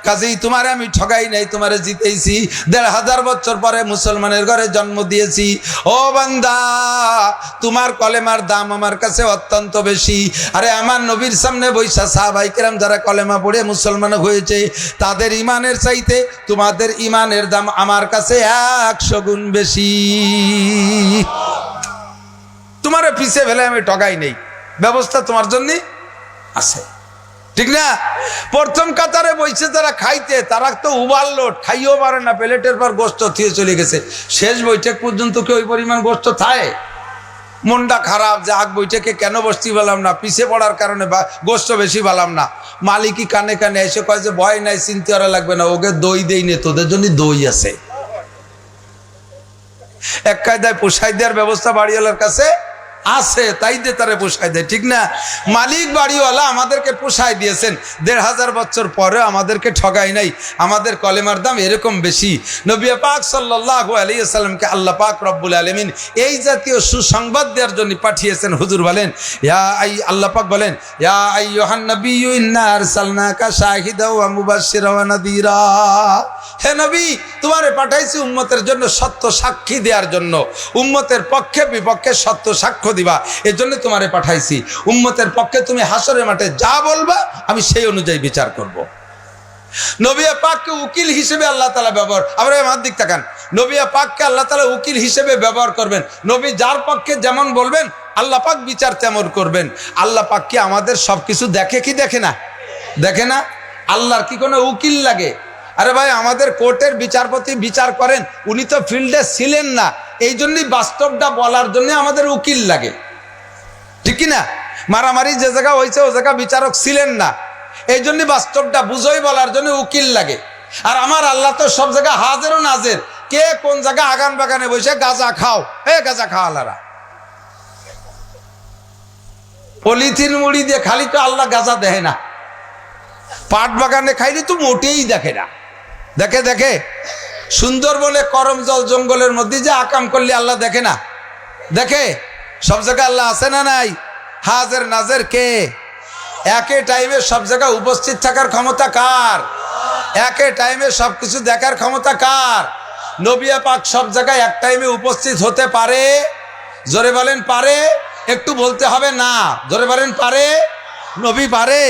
কাজেই তোমারে আমি ঠগাই নাই, তোমারে জিতেইছি। 1500 বছর পরে মুসলমানের ঘরে জন্ম দিয়েছি। ও বান্দা, তোমার কলেমার দাম আমার কাছে অত্যন্ত বেশি। আরে আমার নবীর সামনে বৈশা সাহাবায়ে কেরাম যারা কলেমা পড়ে মুসলমান হয়েছে, তাদের ইমানের চাইতে তোমাদের ইমানের দাম আমার কাছে 100 গুণ বেশি। তোমারে পিছে ফেলে আমি ঠগাই নেই, ব্যবস্থা তোমার জন্য আছে, ঠিক না? প্রথম কাতারে বইছে যারা খাইতে, তারা তো উবাললোট, খাইও পারে না, প্লেটের পর গোস্ত থিয়ে চলে গেছে। শেষ বৈঠক পর্যন্ত কি ওই পরিমাণ গোস্ত থায়? মনটা খারাপ যে আগ বৈঠকে কেন বসতে পেলাম না, পিছে পড়ার কারণে গোস্ত বেশি পেলাম না। মালিকই কানে কানে এসে কয় যে ভয় নাই, চিনতে ওরা লাগবে না, ওকে দই দেই নে, তোদের জন্য দই আছে। এক কায়দায় পোষাই দেওয়ার ব্যবস্থা বাড়িওয়ালার কাছে আছে, তাই দিয়ে তারা পোষায় দেয়, ঠিক না? মালিক বাড়িওয়ালা আমাদেরকে পোষায় দিয়েছেন, 1500 বছর পরে আমাদেরকে ঠগাই নাই। আমাদের কলেমার দাম এরকম বেশি। নবী পাক সাল্লাল্লাহু আলাইহি ওয়াসাল্লামকে আল্লাহ পাক রব্বুল আলামিন এই জাতীয় সুসংবাদ দেওয়ার জন্য পাঠিয়েছেন। হুজুর বলেন, আল্লাহ পাক বলেন, ইয়া আইয়ুহান নাবিয়্যু ইন্না আরসালনাকা শাহিদাও ওয়া মুবাশশিরা ওয়া নাযীরা। হে নবী, তোমারে পাঠাইছি উম্মতের জন্য সত্য সাক্ষী দেওয়ার জন্য, উম্মতের পক্ষে বিপক্ষে সত্য সাক্ষ্য দিবা, এজন্য তোমারে পাঠাইছি। উম্মতের পক্ষে তুমি হাসরের মাঠে যা বলবা আমি সেই অনুযায়ী বিচার করব। নবী পাককে উকিল হিসেবে আল্লাহ তাআলা ব্যবহার, আমরা আমার দিক তাকান, নবী পাককে আল্লাহ তাআলা উকিল হিসেবে ব্যবহার করবেন। নবী যার পক্ষে যেমন বলবেন আল্লাহ পাক বিচার তেমন করবেন। আল্লাহ পাক কি আমাদের সবকিছু দেখে কি দেখে না? দেখে না? আল্লাহর কি কোনো উকিল লাগে? আরে ভাই, আমাদের কোর্টের বিচারপতি বিচার করেন, উনি তো ফিল্ডে ছিলেন না, এই জন্যই বাস্তবটা বলার জন্য আমাদের উকিল লাগে, ঠিক কি না? মারামারি যে জায়গা হয়েছে ও জায়গা বিচারক ছিলেন না, এই জন্য বাস্তবটা বুঝোই বলার জন্য উকিল লাগে। আর আমার আল্লাহ তো সব জায়গা হাজের ও নাজের। কে কোন জায়গা আগান বাগানে বসে গাঁজা খাও, গাঁজা খাওয়ালারা পলিথিন মুড়ি দিয়ে খালি তো আল্লাহ গাঁজা দেয় না, পাট বাগানে খাইলে তো মোটেই দেখে না। দেখে দেখে সুন্দরবনে করম জল জঙ্গলের মধ্যে যে আকাম করলে আল্লাহ দেখে না? দেখে। সব জায়গায় আল্লাহ আছে না নাই? হাজের নাজের কে? একে টাইমে সব জায়গায় উপস্থিত থাকার ক্ষমতা কার? একে টাইমে সবকিছু দেখার ক্ষমতা কার? নবী পাক সব জায়গায় এক টাইমে উপস্থিত হতে পারে? জোরে বলেন পারে? একটু বলতে হবে না, জোরে বলেন পারে? নবী পারে।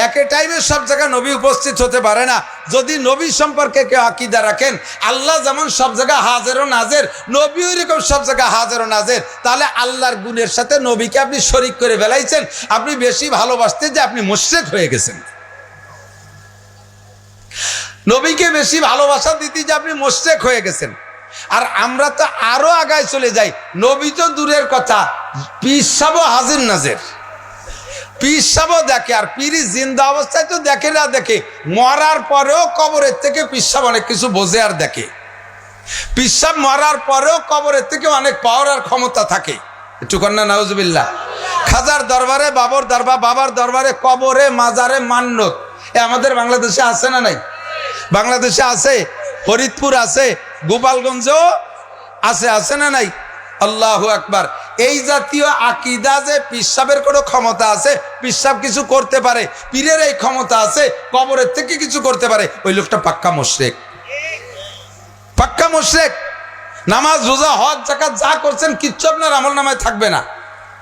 একে টাইমে সব জায়গায় নবী উপস্থিত হতে পারে না। যদি নবী সম্পর্কে কেউ আকীদা রাখেন আল্লাহ যেমন সব জায়গায় হাজের ও নাজের, নবী এরকম সব জায়গায় হাজের ও নাজের, তাহলে আল্লাহর গুণের সাথে নবীকে আপনি শরীক করে ফেলাইছেন। আপনি বেশি ভালোবাসতে যে আপনি মুশরিক হয়ে গেছেন। নবীকে বেশি ভালোবাসা দিতে যে আপনি মুশরিক হয়ে গেছেন। আর আমরা তো আরো আগায় চলে যাই, নবী তো দূরের কথা, পীর সাহেব হাজির নাজের। পীর সাহেব দেখে, আর পীর জিন্দা অবস্থায় তো দেখে না, দেখে মরার পরেও কবরের থেকে পীর সাহেব অনেক কিছু বোঝে আর দেখে। পীর সাহেব মরার পরেও কবরের থেকে অনেক পাওয়ার আর ক্ষমতা থাকে। একটু কন্যা নাউজুবিল্লাহ। খাজার দরবারে, বাবার দরবারে, কবরে, মাজারে মান্নত, আমাদের বাংলাদেশে আছে না নাই? বাংলাদেশে আছে, ফরিদপুর আছে, গোপালগঞ্জও আছে, আছে না নাই? আল্লাহু আকবার। এই জাতীয় আকীদা যে পীর সাহেবের কোনো ক্ষমতা আছে, পীর সাহেব কিছু করতে পারে, পীরের এই ক্ষমতা আছে কবরের থেকে কিছু করতে পারে, ওই লোকটা পাক্কা মুশরিক, পাক্কা মুশরিক। নামাজ রোজা হজ যাকাত যা করছেন কিচ্ছু আপনার আমলনামায় থাকবে না।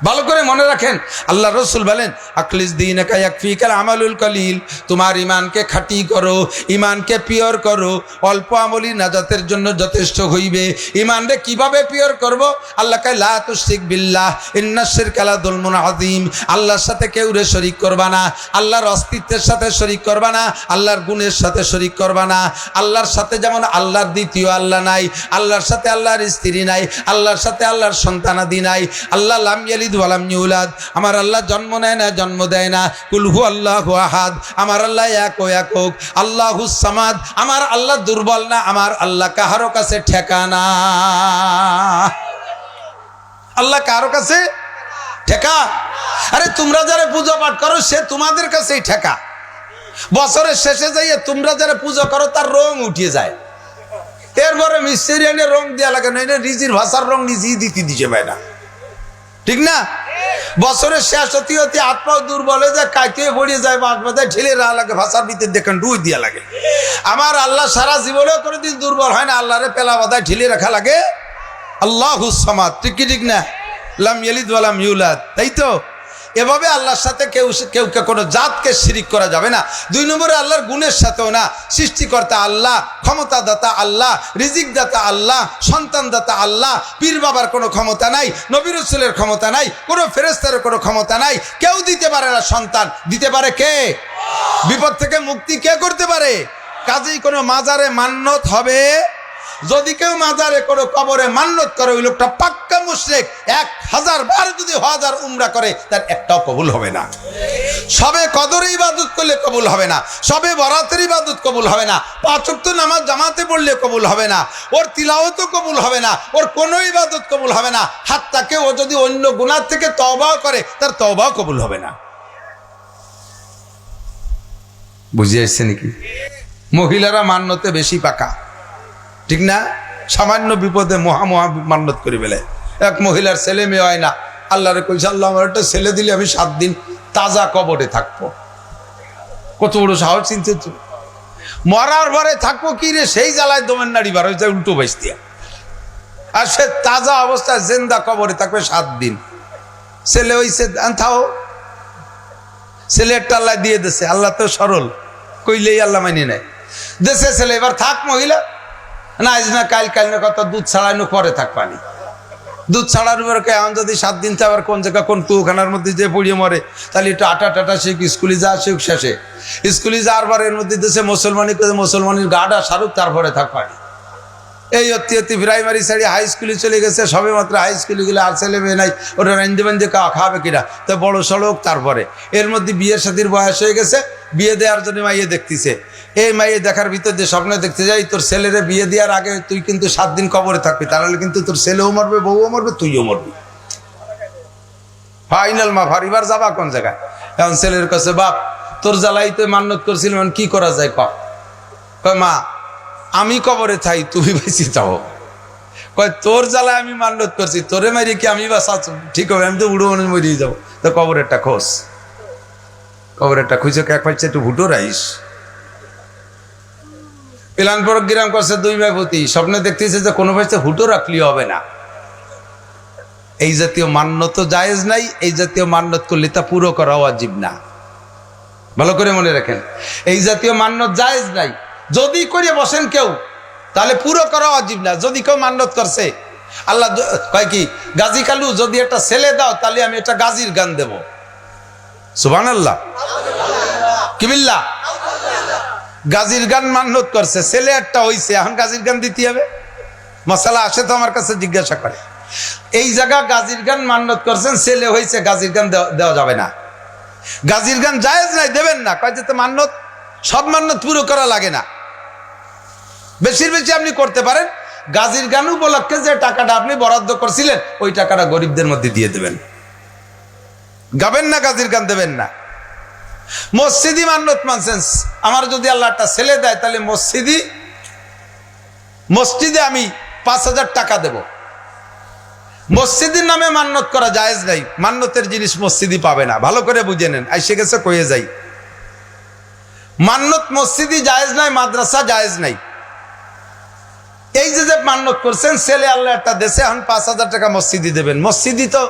ভালো করে মনে রাখেন, আল্লাহ রসুল বলেন আখলিস দীনাকা ইয়াকফিকাল আমালুল কলিল, তোমার ইমানকে খাঁটি করো, ইমানকে পিওর করো, অল্প আমলি নাজাতের জন্য যথেষ্ট হইবে। ইমানকে কিভাবে পিওর করব? আল্লাহ কয় লা তুশরিক বিল্লাহ ইন্নাশ শিরকা লাযুলমুন আযীম, আল্লাহর সাথে কেউ রে শরীক করবা না, আল্লাহর অস্তিত্বের সাথে শরীক করবা না, আল্লাহর গুণের সাথে শরীক করবা না। আল্লাহর সাথে যেমন আল্লাহর দ্বিতীয় আল্লাহ নাই, আল্লাহর সাথে আল্লাহর স্ত্রী নাই, আল্লাহর সাথে আল্লাহর সন্তানাদি নাই। আল্লাহ লাম ইয়ালিদ ওয়ালাম ইউলাদ, আমার আল্লাহ জন্ম নেয় না, জন্ম দেয় না। কুল হু আল্লাহু আহাদ, আমার আল্লাহ এক ও একক। আল্লাহুস সামাদ, আমার আল্লাহ দুর্বল না, আমার আল্লাহ কাহারো কাছে ঠেকানা। আল্লাহ কারো কাছে ঠেকা? আরে তোমরা যারা পূজা পাঠ করো সে তোমাদের কাছেই ঠেকা। বছরের শেষে যাইয়ে তোমরা যারা পূজা করো তার রং উঠিয়ে যায়, এরপরে মিস্ত্রি এনে রং দেওয়া লাগে না, রিজির ভাষার রং নিজেই দিতে দিছে ভাই না, ঠিক না? বছরের শেষ হতে হতে হাত পাও দুর্বল হয়ে যায়, কাইতে পড়িয়ে যায়, বাঁশ বাজায় ঠেলে রাখা লাগে, ভাষার ভিতরে দেখেন ডুই দিয়া লাগে। আমার আল্লাহ সারা জীবনেও কোনোদিন দুর্বল হয় না, আল্লাহরে পেলা বাধায় ঠেলে রাখা লাগে। আল্লাহুস সামাদ, ঠিক কি ঠিক না? লাম ইয়ালিদ ওয়া লাম ইউলাদ, তাই তো? এভাবে আল্লাহর সাথে কেউকে কোনো জাতকে শিরিক করা যাবে না। দুই নম্বরে আল্লাহর গুণের সাথেও না। সৃষ্টিকর্তা আল্লাহ, ক্ষমতাদাতা আল্লাহ, রিজিক দাতা আল্লাহ, সন্তান দাতা আল্লাহ। পীর বাবার কোনো ক্ষমতা নাই, নবী রাসূলের ক্ষমতা নাই, কোনো ফেরেশতার কোনো ক্ষমতা নাই। কেউ দিতে পারে না সন্তান, দিতে পারে কে? বিপদ থেকে মুক্তি কে করতে পারে? কাজেই কোনো মাজারে মান্নত হবে, যদি কেউ মাজারে কোনো কবরে মান্নত করে ওই লোকটা পাক্কা মুশরিক। 1000 বার যদি হজ আর উমরা করে তার একটাও কবুল হবে না। সবে কদরে ইবাদত করলে কবুল হবে না, সবে বরাতের ইবাদত কবুল হবে না, 5 ওয়াক্ত নামাজ জামাতে পড়লে কবুল হবে না, ওর তিলাওয়াতও কবুল হবে না, ওর কোনো ইবাদত কবুল হবে না। হাত্তাকে ও যদি অন্য গুনাহ থেকে তওবাও করে তার তওবাও কবুল হবে না। বুঝে আসছে নাকি? মহিলারা মান্নতে বেশি পাকা, ঠিক না? সামান্য বিপদে মহা মান্নত করে ফেলে। এক মহিলার ছেলে মেয়ে হয় না, আল্লাহরে কইছে আল্লাহ আমার একটা ছেলে দিলে আমি 7 দিন তাজা কবরে থাকবো। কত বড় সাহস চিনতে! মরার পরে থাকবো কি রে, সেই জ্বালায় দমের নাড়ি বার হয়ে যায় উল্টো বাইস দিয়া, আর সে তাজা অবস্থায় জিন্দা কবরে থাকবে 7 দিন। ছেলে হইছে থাও, ছেলে একটা আল্লাহ দিয়ে দিছে, আল্লাহ তো সরল, কইলেই আল্লাহ মাইনে নেয়। দেশে ছেলে এবার থাক মহিলা না, আজ না কাল, কাল না কত দুধ ছাড়ানো পরে থাক পানি। দুধ ছাড়ার উপরে এখন যদি 7 দিন আবার কোন জায়গা কোন কুখানার মধ্যে যে পড়িয়ে মরে, তাহলে একটু আটা টাটা শিখ, স্কুলে যা শিখ, শেষে স্কুলে যাওয়ার পর এর মধ্যে দেশে মুসলমানের গাডা সারুক, তারপরে থাক পানি। এই অতি অতি প্রাইমারি সাইডে হাই স্কুলে চলে গেছে, সবে মাত্র হাই স্কুলে গেলে আর ছেলে মেয়ে নাই, ওরা রান্ধে বান্ধে খাওয়াবে কিনা, তো বড় সড়ক। তারপরে এর মধ্যে বিয়ের সাথীর বয়স হয়ে গেছে, বিয়ে দেওয়ার জন্য মাইয়ে দেখতেছে। এই মাইয়ে দেখার ভিতর যে স্বপ্নে দেখতে যাই, তোর ছেলেরে বিয়ে দেওয়ার আগে তুই কিন্তু 7 দিন কবরে থাকবি, তাহলে কিন্তু তোর ছেলেও মরবে, বউও মরবে, তুইও মরবি। ফাইনাল মা ফারিবার যাবা কোন জায়গায়? এখন ছেলের কাছে, বাপ তোর জ্বালাই তো মান্নত করছিলাম, কি করা যায় কয় মা আমি কবরে থাই, তুমি বেশি যাও। কয় তোর জ্বালায় আমি মান্নত করছি, তোরে মারি কি আমি বাস ঠিক হবে? আমি তো উড়ো মনে মরিয়ে যাবো। তো কবরেরটা খোঁজ, কবরেরটা খুঁজে এক পাইছে একটু ভুটো রাইস। প্লান প্রোগ্রাম করছে 2 মেপতি, স্বপ্নে দেখতেছে যে কোনো পাইছে হুটো রাখলেই হবে না। এই জাতীয় মান্যত জায়েজ নাই, এই জাতীয় মান্যত করলে তা পুরো করা ওয়াজিব না। ভালো করে মনে রাখেন, এই জাতীয় মান্যত জায়েজ নাই। যদি করে বসেন কেউ, তাহলে পুরো করা ওয়াজিব না। যদি কেউ মান্যত করছে, আল্লাহ কয় কি, গাজী কালু যদি একটা ছেলে দাও তাহলে আমি একটা গাজীর গান দেব। সুবহানাল্লাহ, কি বিল্লাহ। গাজীর গান মান্যত করছে, ছেলে একটা হইছে, এখন গাজীর গান দিতে হবে? মশালা আসে তো আমার কাছে জিজ্ঞাসা করে, এই জায়গা গাজীর গান মান্যত করছেন, ছেলে হইছে, গাজীর গান দেওয়া যাবে না। গাজীর গান জায়েজ নাই, দেবেন না। কয় যেতে মান্যত, সব মান্যত পুরো করা লাগে না, বেশির বেশি আপনি করতে পারেন। গাজীর গান উপলক্ষে যে টাকাটা আপনি বরাদ্দ করছিলেন, ওই টাকাটা গরিবদের মধ্যে দিয়ে দেবেন, গাবেন না, গাজীর গান দেবেন না। মসজিদি মান্যত মানছেন, আমার যদি আল্লাহ একটা ছেলে দেয় তাহলে মসজিদে আমি 5000 টাকা দেব। মসজিদের নামে মান্যত করা জায়েজ নাই, মান্যতের জিনিস মসজিদি পাবে না। ভালো করে বুঝে নেন, আইসে গেছে কয়ে যাই, মান্যত মসজিদি জায়েজ নাই, মাদ্রাসা জায়েজ নাই। এই যে মান্যত করছেন, ছেলে আল্লাহ একটা দেশে, এখন 5000 টাকা মসজিদি দেবেন। মসজিদি তো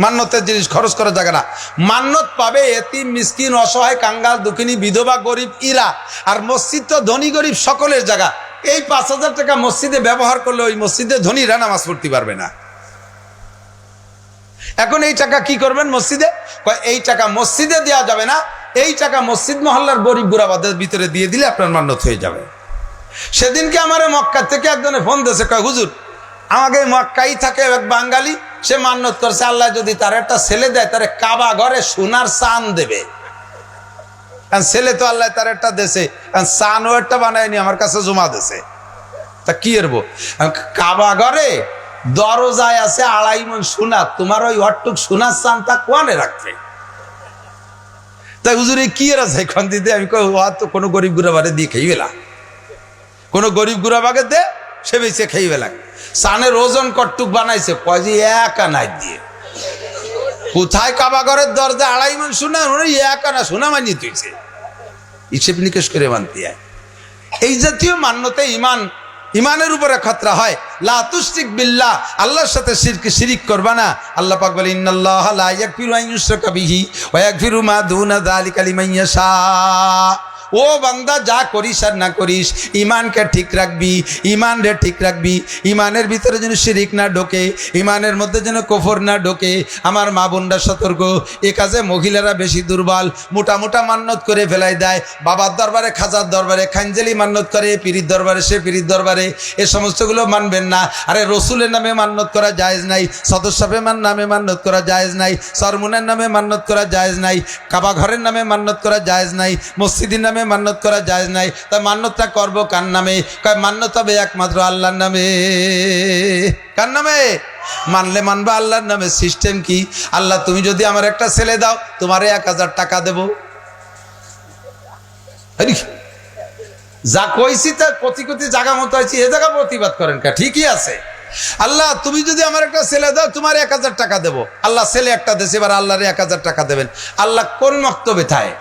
মান্যতের জিনিস খরচ করা জায়গা না। মান্যত পাবে এতিম, মিসকিন, অসহায়, কাঙ্গাল, দুঃখিনী, বিধবা, গরিব ইরা। আর মসজিদ তো ধনী গরিব সকলের জায়গা। এই 5,000 টাকা মসজিদে ব্যবহার করলে ওই মসজিদে ধনীরা নামাজ পড়তে পারবে না। এখন এই টাকা কি করবেন মসজিদে? এই টাকা মসজিদে দেওয়া যাবে না, এই টাকা মসজিদ মহল্লার গরিব গুরাবাদের ভিতরে দিয়ে দিলে আপনার মান্যত হয়ে যাবে। সেদিনকে আমার মক্কা থেকে একজনে ফোন দিয়েছে, কয় হুজুর আমাকে মক্কাই থাকে এক বাঙালি, সে মান্যত করছে আল্লাহ যদি তার একটা ছেলে দেয় তারে কাবা ঘরে সোনার চান দেবে। ছেলে তো আল্লাহ তার একটা দেশে, চানও একটা বানায়নি, আমার কাছে জমা দেশে। তা কি এরবো, কাবা ঘরে দরজায় আছে 2.5 মণ সোনা, তোমার ওই অট্টুক সোনার চান তা কোয়ানে রাখবে? তাই হুজুর কি এর আছে এখন দিতে? আমি তো কোনো গরিব গুরাবারে দিয়ে খেয়ে গেলাম, কোনো গরিব গুরাবাকে দে, সে বেঁচে খেয়ে গেলাম। চানের ওজন কট্টুক বানাইছে, কয় যে 1 আনা দিয়ে। কোথায় কাবা ঘরের দরজা 2.5 মণ সোনা, 1 আনা সোনা মানিয়ে তুইছে, হিসেব নিকেশ করে মানতে হয়। এই জাতীয় মান্যতে ইমানের উপরে খতরা হয়। লা তুশরিক বিল্লাহ, আল্লাহর সাথে শিরিক করবা না। আল্লাহ পাক বলে ইন্নাল্লাহা লা ইয়াগফিরু আন ইউশরাকা বিহি ওয়া ইয়াগফিরু মা দুনা যালিকা লিমান ইয়াশা। ও বান্দা, যা করিস আর না করিস ইমানকে ঠিক রাখবি, ইমান রে ঠিক রাখবি। ইমানের ভিতরে যেন শিরিক না ঢোকে, ইমানের মধ্যে যেন কুফর না ঢোকে। আমার মা বোনরা সতর্ক, এ কাজে মহিলারা বেশি দুর্বল। মোটা মোটা মান্যত করে ফেলাই দেয়, বাবার দরবারে, খাজার দরবারে, খানজেলি মান্যত করে, পীরির দরবারে, সে পীরির দরবারে। এ সমস্তগুলো মানবেন না। আরে রসুলের নামে মান্যত করা জায়েজ নাই, সদস্যের নামে মান্যত করা জায়েজ নাই, সরমুনের নামে মান্যত করা জায়েজ নাই, কাবা ঘরের নামে মান্যত করা জায়েজ নাই, মসজিদের নামে মান্যত করা জায়েজ নাই। তা মান্যতটা করব কার নামে? কয় মান্যত হবে একমাত্র আল্লাহর নামে। কার নামে? মানলে মানবা আল্লাহর নামে। সিস্টেম কি? আল্লাহ তুমি যদি আমার একটা ছেলে দাও, তোমারে 1000 টাকা দেব। যা কইছি তার প্রতিকৃতি জায়গা মতো আছি, এ জায়গা প্রতিবাদ করেন কা? ঠিকই আছে। আল্লাহ তুমি যদি আমার একটা ছেলে দাও, তোমার 1000 টাকা দেবো। আল্লাহ ছেলে একটা দেশে, এবার আল্লাহরে 1000 টাকা দেবেন। আল্লাহ কোন মক্তবে থাকে?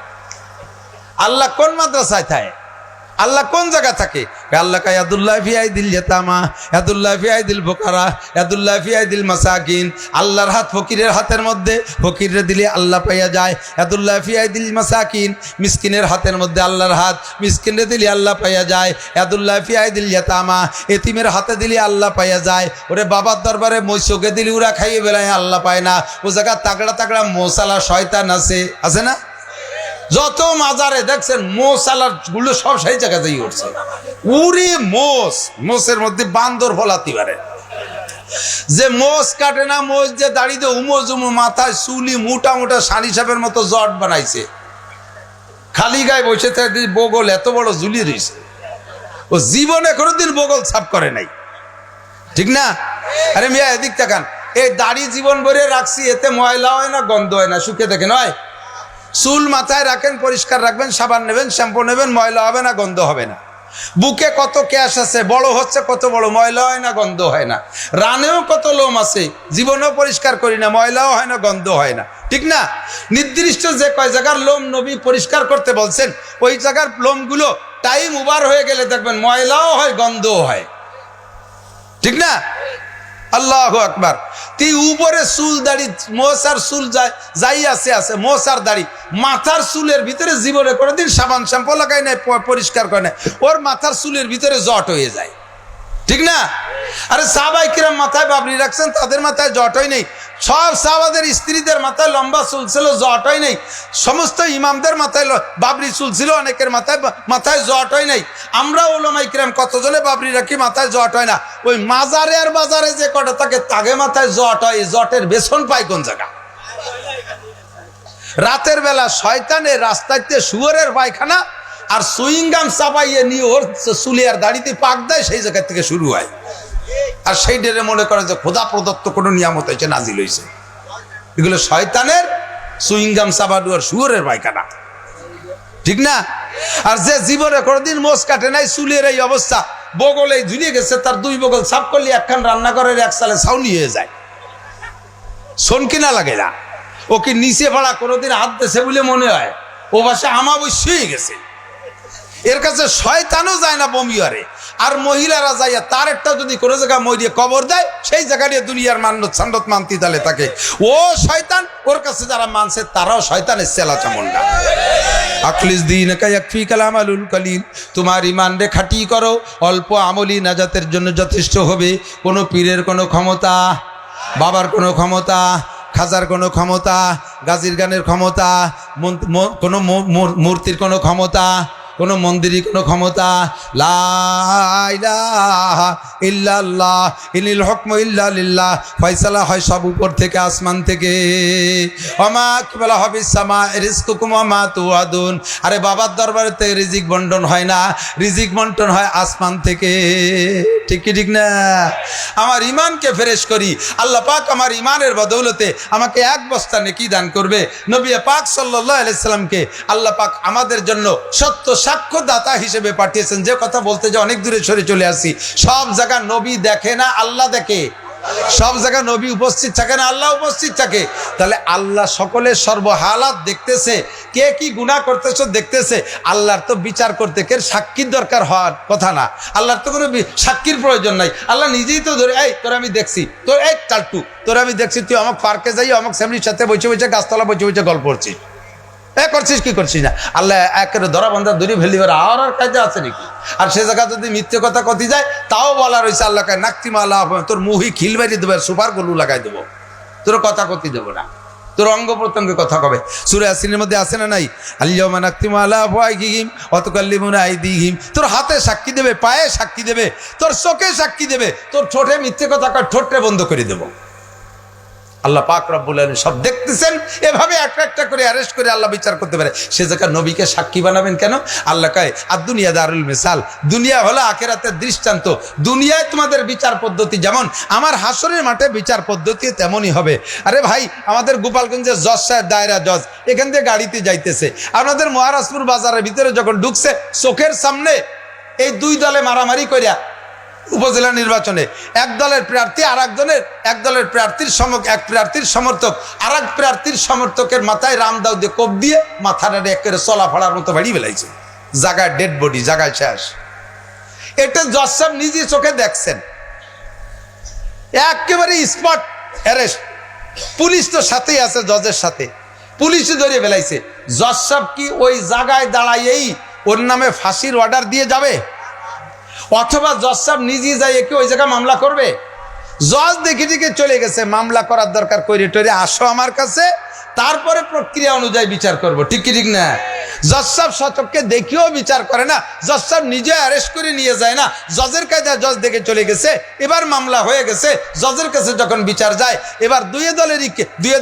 আল্লাহ কোন মাদ্রাসায় থাকে? আল্লাহ কোন জায়গা থাকে? আল্লাহ কা ইয়াদুল্লাহ ফি আইদিল ইয়াতামা, ইয়াদুল্লাহ ফি আইদিল ফুকারা, ইয়াদুল্লাহ ফি আইদিল মাসাকিন। আল্লাহর হাত ফকিরের হাতের মধ্যে, ফকিরে দিলে আল্লাহ পাইয়া যায়। ইয়াদুল্লাহ ফি আইদিল মাসাকিন, মিসকিনের হাতের মধ্যে আল্লাহর হাত, মিসকিনে দিলে আল্লাহ পাইয়া যায়। ইয়াদুল্লাহ ফি আইদিল ইয়াতামা, এতিমের হাতে দিলে আল্লাহ পাইয়া যায়। ওরে বাবার দরবারে মৈশকে দিলে ওরা খাইয়ে বেলায় আল্লাহ পায় না। ও জায়গা তাগড়া তাগড়া মোসালা শয়তান আছে, আছে না? যত মাজারে দেখছেন মোসালার গুলো সব সেই জায়গাতেই উঠছে। উড়ি মোষের মধ্যে বান্দর ফলাতে পারে। যে মোষ কাটে না, মোষ যে দাড়িতে উমো মাথায় চুলি মোটা মোটা সানি সাপের মতো জট বানাইছে, খালি গায়ে বসে থাকে, বগল এত বড় ঝুলি রয়েছে। ও জীবনে কোনোদিন বগল ছাপ করে নাই, ঠিক না? আরে মিয়া এদিক তাকান, এই দাড়ি জীবন ভরে রাখছি, এতে ময়লা হয় না, গন্ধ হয় না, শুকে দেখে নয়। চুল মাথায় রাখেন, পরিষ্কার রাখবেন, সাবান নেবেন, শ্যাম্পু নেবেন, ময়লা হবে না, গন্ধ হবে না। বুকে কত ক্যাশ আছে, বড় হচ্ছে কত বড়, ময়লা হয় না, গন্ধ হয় না। রানেও কত লোম আছে, জীবনেও পরিষ্কার করি না, ময়লাও হয় না, গন্ধ হয় না, ঠিক না? নির্দিষ্ট যে কয় জায়গার লোম নবী পরিষ্কার করতে বলছেন, ওই জায়গার লোমগুলো টাইম ওভার হয়ে গেলে দেখবেন ময়লাও হয়, গন্ধও হয়, ঠিক না? আল্লাহু আকবার। তুই উপরে চুল দাড়ি, মোসার চুল যাই আছে আছে, মোসার দাড়ি, মাথার চুলের ভিতরে জীবনে কোনোদিন সাবান শ্যাম্পু লাগাই নাই, পরিষ্কার করে নাই, ওর মাথার চুলের ভিতরে জট হয়ে যায়, ঠিক না? আরে সাহাবায়ে কিরাম মাথায় বাবরি রাখছেন, তাদের মাথায় জট হয় নেই। সব সাহাবাদের স্ত্রীদের মাথায় লম্বা চুল ছিল, জট হয় নাই। সমস্ত ইমামদের মাথায় বাবরি চুল ছিল, অনেকের মাথায় জট হয় নাই। আমরা উলামায়ে কিরাম কতজনে বাবরি রাখি, মাথায় জট হয় না। ওই মাজারে আর বাজারে যে কটা থাকে, তাকে মাথায় জট হয়। জটের বেসন পায় কোন জায়গা? রাতের বেলা শয়তানের রাস্তাতে শুয়োরের পায়খানা আর সুইংগাম চাপাইয়ে নিয়ে ওর চুলে আর দাড়িতে পাক দেয়, সেই জায়গা থেকে শুরু হয়। আর সেই ডেরে মনে করে যে খোদা প্রদত্ত কোনো নিয়ামত হয়েছে, নাজিল হয়েছে। এগুলো শয়তানের সুইংগাম চাবাডু আর শুয়োরের পায়খানা, ঠিক না? আর যে জীবনে কোনোদিন মোষ কাটে নাই, চুলের এই অবস্থা, বগলে ঝুলিয়ে গেছে, তার 2 বগল সাফ করলে একখান রান্নাঘরের এক সালে ছাউনি হয়ে যায়, শোন কিনা লাগে না। ও কি নিচে ভাড়া কোনোদিন হাত দেছে বলে মনে হয়? ও বাসা আমাবস্যই গেছে। এর কাছে শয়তানও যায় না বমি হারে। আর মহিলারা যাইয়া তার একটা যদি কোনো জায়গায় মরিয়ে কবর দেয়, সেই জায়গা নিয়ে দুনিয়ার মান্নত সান্নত মানতি তালে থাকে। ও শয়তান, ওর কাছে যারা মানছে তারাও শয়তানের চেলা চামুন্ডা। আখলিস দীনকা ইয়াকফিকাল আমালুল কলিল, তোমার ইমান রে খাঁটি করো, অল্প আমলি নাজাতের জন্য যথেষ্ট হবে। কোনো পীরের কোনো ক্ষমতা, বাবার কোনো ক্ষমতা, খাজার কোনো ক্ষমতা, গাজীর গানের ক্ষমতা, কোনো মূর্তির কোনো ক্ষমতা, কোনো মন্দিরের কোনো ক্ষমতা, লা ইলাহা ইল্লাল্লাহ ইনিল হুকমু ইল্লা লিল্লাহ, ফয়সালা হয় সব উপর থেকে, আসমান থেকে। ওমা কিবালা হাবিস সামা রিজকুকুম ওয়া মা তুআদুন, আরে বাবার দরবারে থেকে রিজিক বন্টন হয় না, রিজিক বন্টন হয় আসমান থেকে। ঠিক কি ঠিক না? আমার ইমানকে ফ্রেশ করি, আল্লাহ পাক আমার ইমানের বদৌলতে আমাকে এক বস্তা নেকি দান করবে। নবী পাক সাল্লাল্লাহু আলাইহি সাল্লামকে আল্লাহ পাক আমাদের জন্য সত্য সাক্ষ্যদাতা হিসেবে পাঠিয়েছেন। যে কথা বলতে যে অনেক দূরে সরে চলে আসি, সব জায়গা নবী দেখে না, আল্লাহ দেখে। সব জায়গায় নবী উপস্থিত থাকে না, আল্লাহ উপস্থিত থাকে। তাহলে আল্লাহ সকলের সর্বহালাত দেখতেছে, কে কি গুনাহ করতেছ দেখতেছে। আল্লাহর তো বিচার করতে কে সাক্ষীর দরকার হওয়ার কথা না, আল্লাহর তো কোনো সাক্ষীর প্রয়োজন নাই। আল্লাহ নিজেই তো ধরে, এই তোর আমি দেখছি, তোর এই চালটু তোর আমি দেখছি, তুই আমাকে পার্কে যাই আমাকে ফ্যামিলির সাথে বসে বসে গাছতলা বসে বসে গল্প করছিস, করছিস কি করছিস না। আল্লাহ একের ধরা বান্ধা দূরে ফেলি আর কাজে আছে নাকি? আর সে জায়গা যদি মিথ্যে কথা কথি যায়, তাও বলা রয়েছে আল্লাহ কায় নাকতিমা আল্লাহ, তোর মুহি খিল বাড়ি দেবো, সুপার গলু লাগাই দেবো, তোর কথা কথি দেবো না, তোর অঙ্গ প্রত্যঙ্গে কথা কবে। সূরা ইয়াসিনের মধ্যে আছে না নাই, আল-ইয়াওমা নাকতিমু আলা আফওয়াহিহিম ওয়া তুকাল্লিমুনা আইদিহিম, তোর হাতে সাক্ষী দেবে, পায়ে সাক্ষী দেবে, তোর চোখে সাক্ষী দেবে, তোর ঠোঁটে মিথ্যে কথা কয় ঠোঁটে বন্ধ করে দেবো। আল্লাহ পাক রব্বুল আলামিন সব দেখতেছেন, এভাবে একটা একটা করে অ্যারেস্ট করে আল্লাহ বিচার করতে পারে। সে জায়গায় নবীকে সাক্ষী বানাবেন কেন? আল্লাহ কয় আর দুনিয়া দারুল মিসাল, দুনিয়া হলো আখিরাতের দৃষ্টান্ত। দুনিয়ায় তোমাদের বিচার পদ্ধতি যেমন, আমার হাসরের মাঠে বিচার পদ্ধতি তেমনই হবে। আরে ভাই, আমাদের গোপালগঞ্জের জজ সাহেব, দায়রা জজ, এখান থেকে গাড়িতে যাইতেছে, আপনাদের মহারাজপুর বাজারের ভিতরে যখন ঢুকছে, চোখের সামনে এই দুই দলে মারামারি করিয়া উপজেলা নির্বাচনে এক দলের প্রার্থী আর এক দলের প্রার্থীর এক প্রার্থীর সমর্থক আর এক প্রার্থীর সমর্থকের মাথায় রামদাও দিয়ে কোপ দিয়ে মাথাটা একেবারে চলা ফাড়ার মতো বাড়ি বেলাইছে, জায়গায় ডেড বডি, জায়গায় শেষ। এটা জজ সাহেব নিজে চোখে দেখছেন, একেবারে স্পট অ্যারেস্ট। পুলিশ তো সাথেই আছে, জজের সাথে পুলিশে ধরে বেলাইছে। জজ সাহেব কি ওই জায়গায় দাঁড়াইয়েই ওর নামে ফাঁসির অর্ডার দিয়ে যাবে? অথবা জজ সাহেব নিজে যাই কি ওই জায়গায় মামলা করবে? জজ দেখে দেখে চলে গেছে, মামলা করার দরকার কইরে টরে আসো আমার কাছে, তারপরে প্রক্রিয়া অনুযায়ী বিচার করব। ঠিক কি ঠিক না? জজ সাহেব সচককে দেখিও বিচার করে না, জজ সাহেব নিজে অ্যারেস্ট করে নিয়ে যায় না, জজের কাছে জজ দেখে চলে গেছে। এবার মামলা হয়ে গেছে, জজের কাছে যখন বিচার যায়, এবার দুই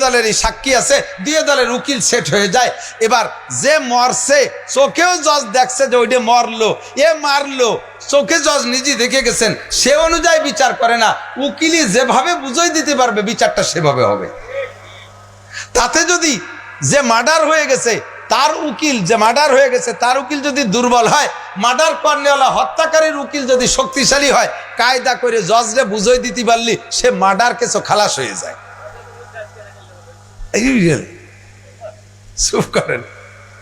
দলেরই সাক্ষী আছে, দুই দলের উকিল সেট হয়ে যায়। এবার যে মরছে চোখেও জজ দেখছে যে ওইটা মরলো, এ মারলো, চোখে জজ নিজে দেখে গেছেন, সে অনুযায়ী বিচার করে না। উকিলই যেভাবে বুঝাই দিতে পারবে বিচারটা সেভাবে হবে। তাতে যদি যে মার্ডার হয়ে গেছে তার উকিল যদি দুর্বল হয়, মার্ডার করনেওয়ালা হত্যাকারীর উকিল যদি শক্তিশালী হয়, কায়দা করে জজরে বুঝাই দিতে পারলি সে মার্ডার কেসও খালাস হয়ে যায়। চুপ করেন।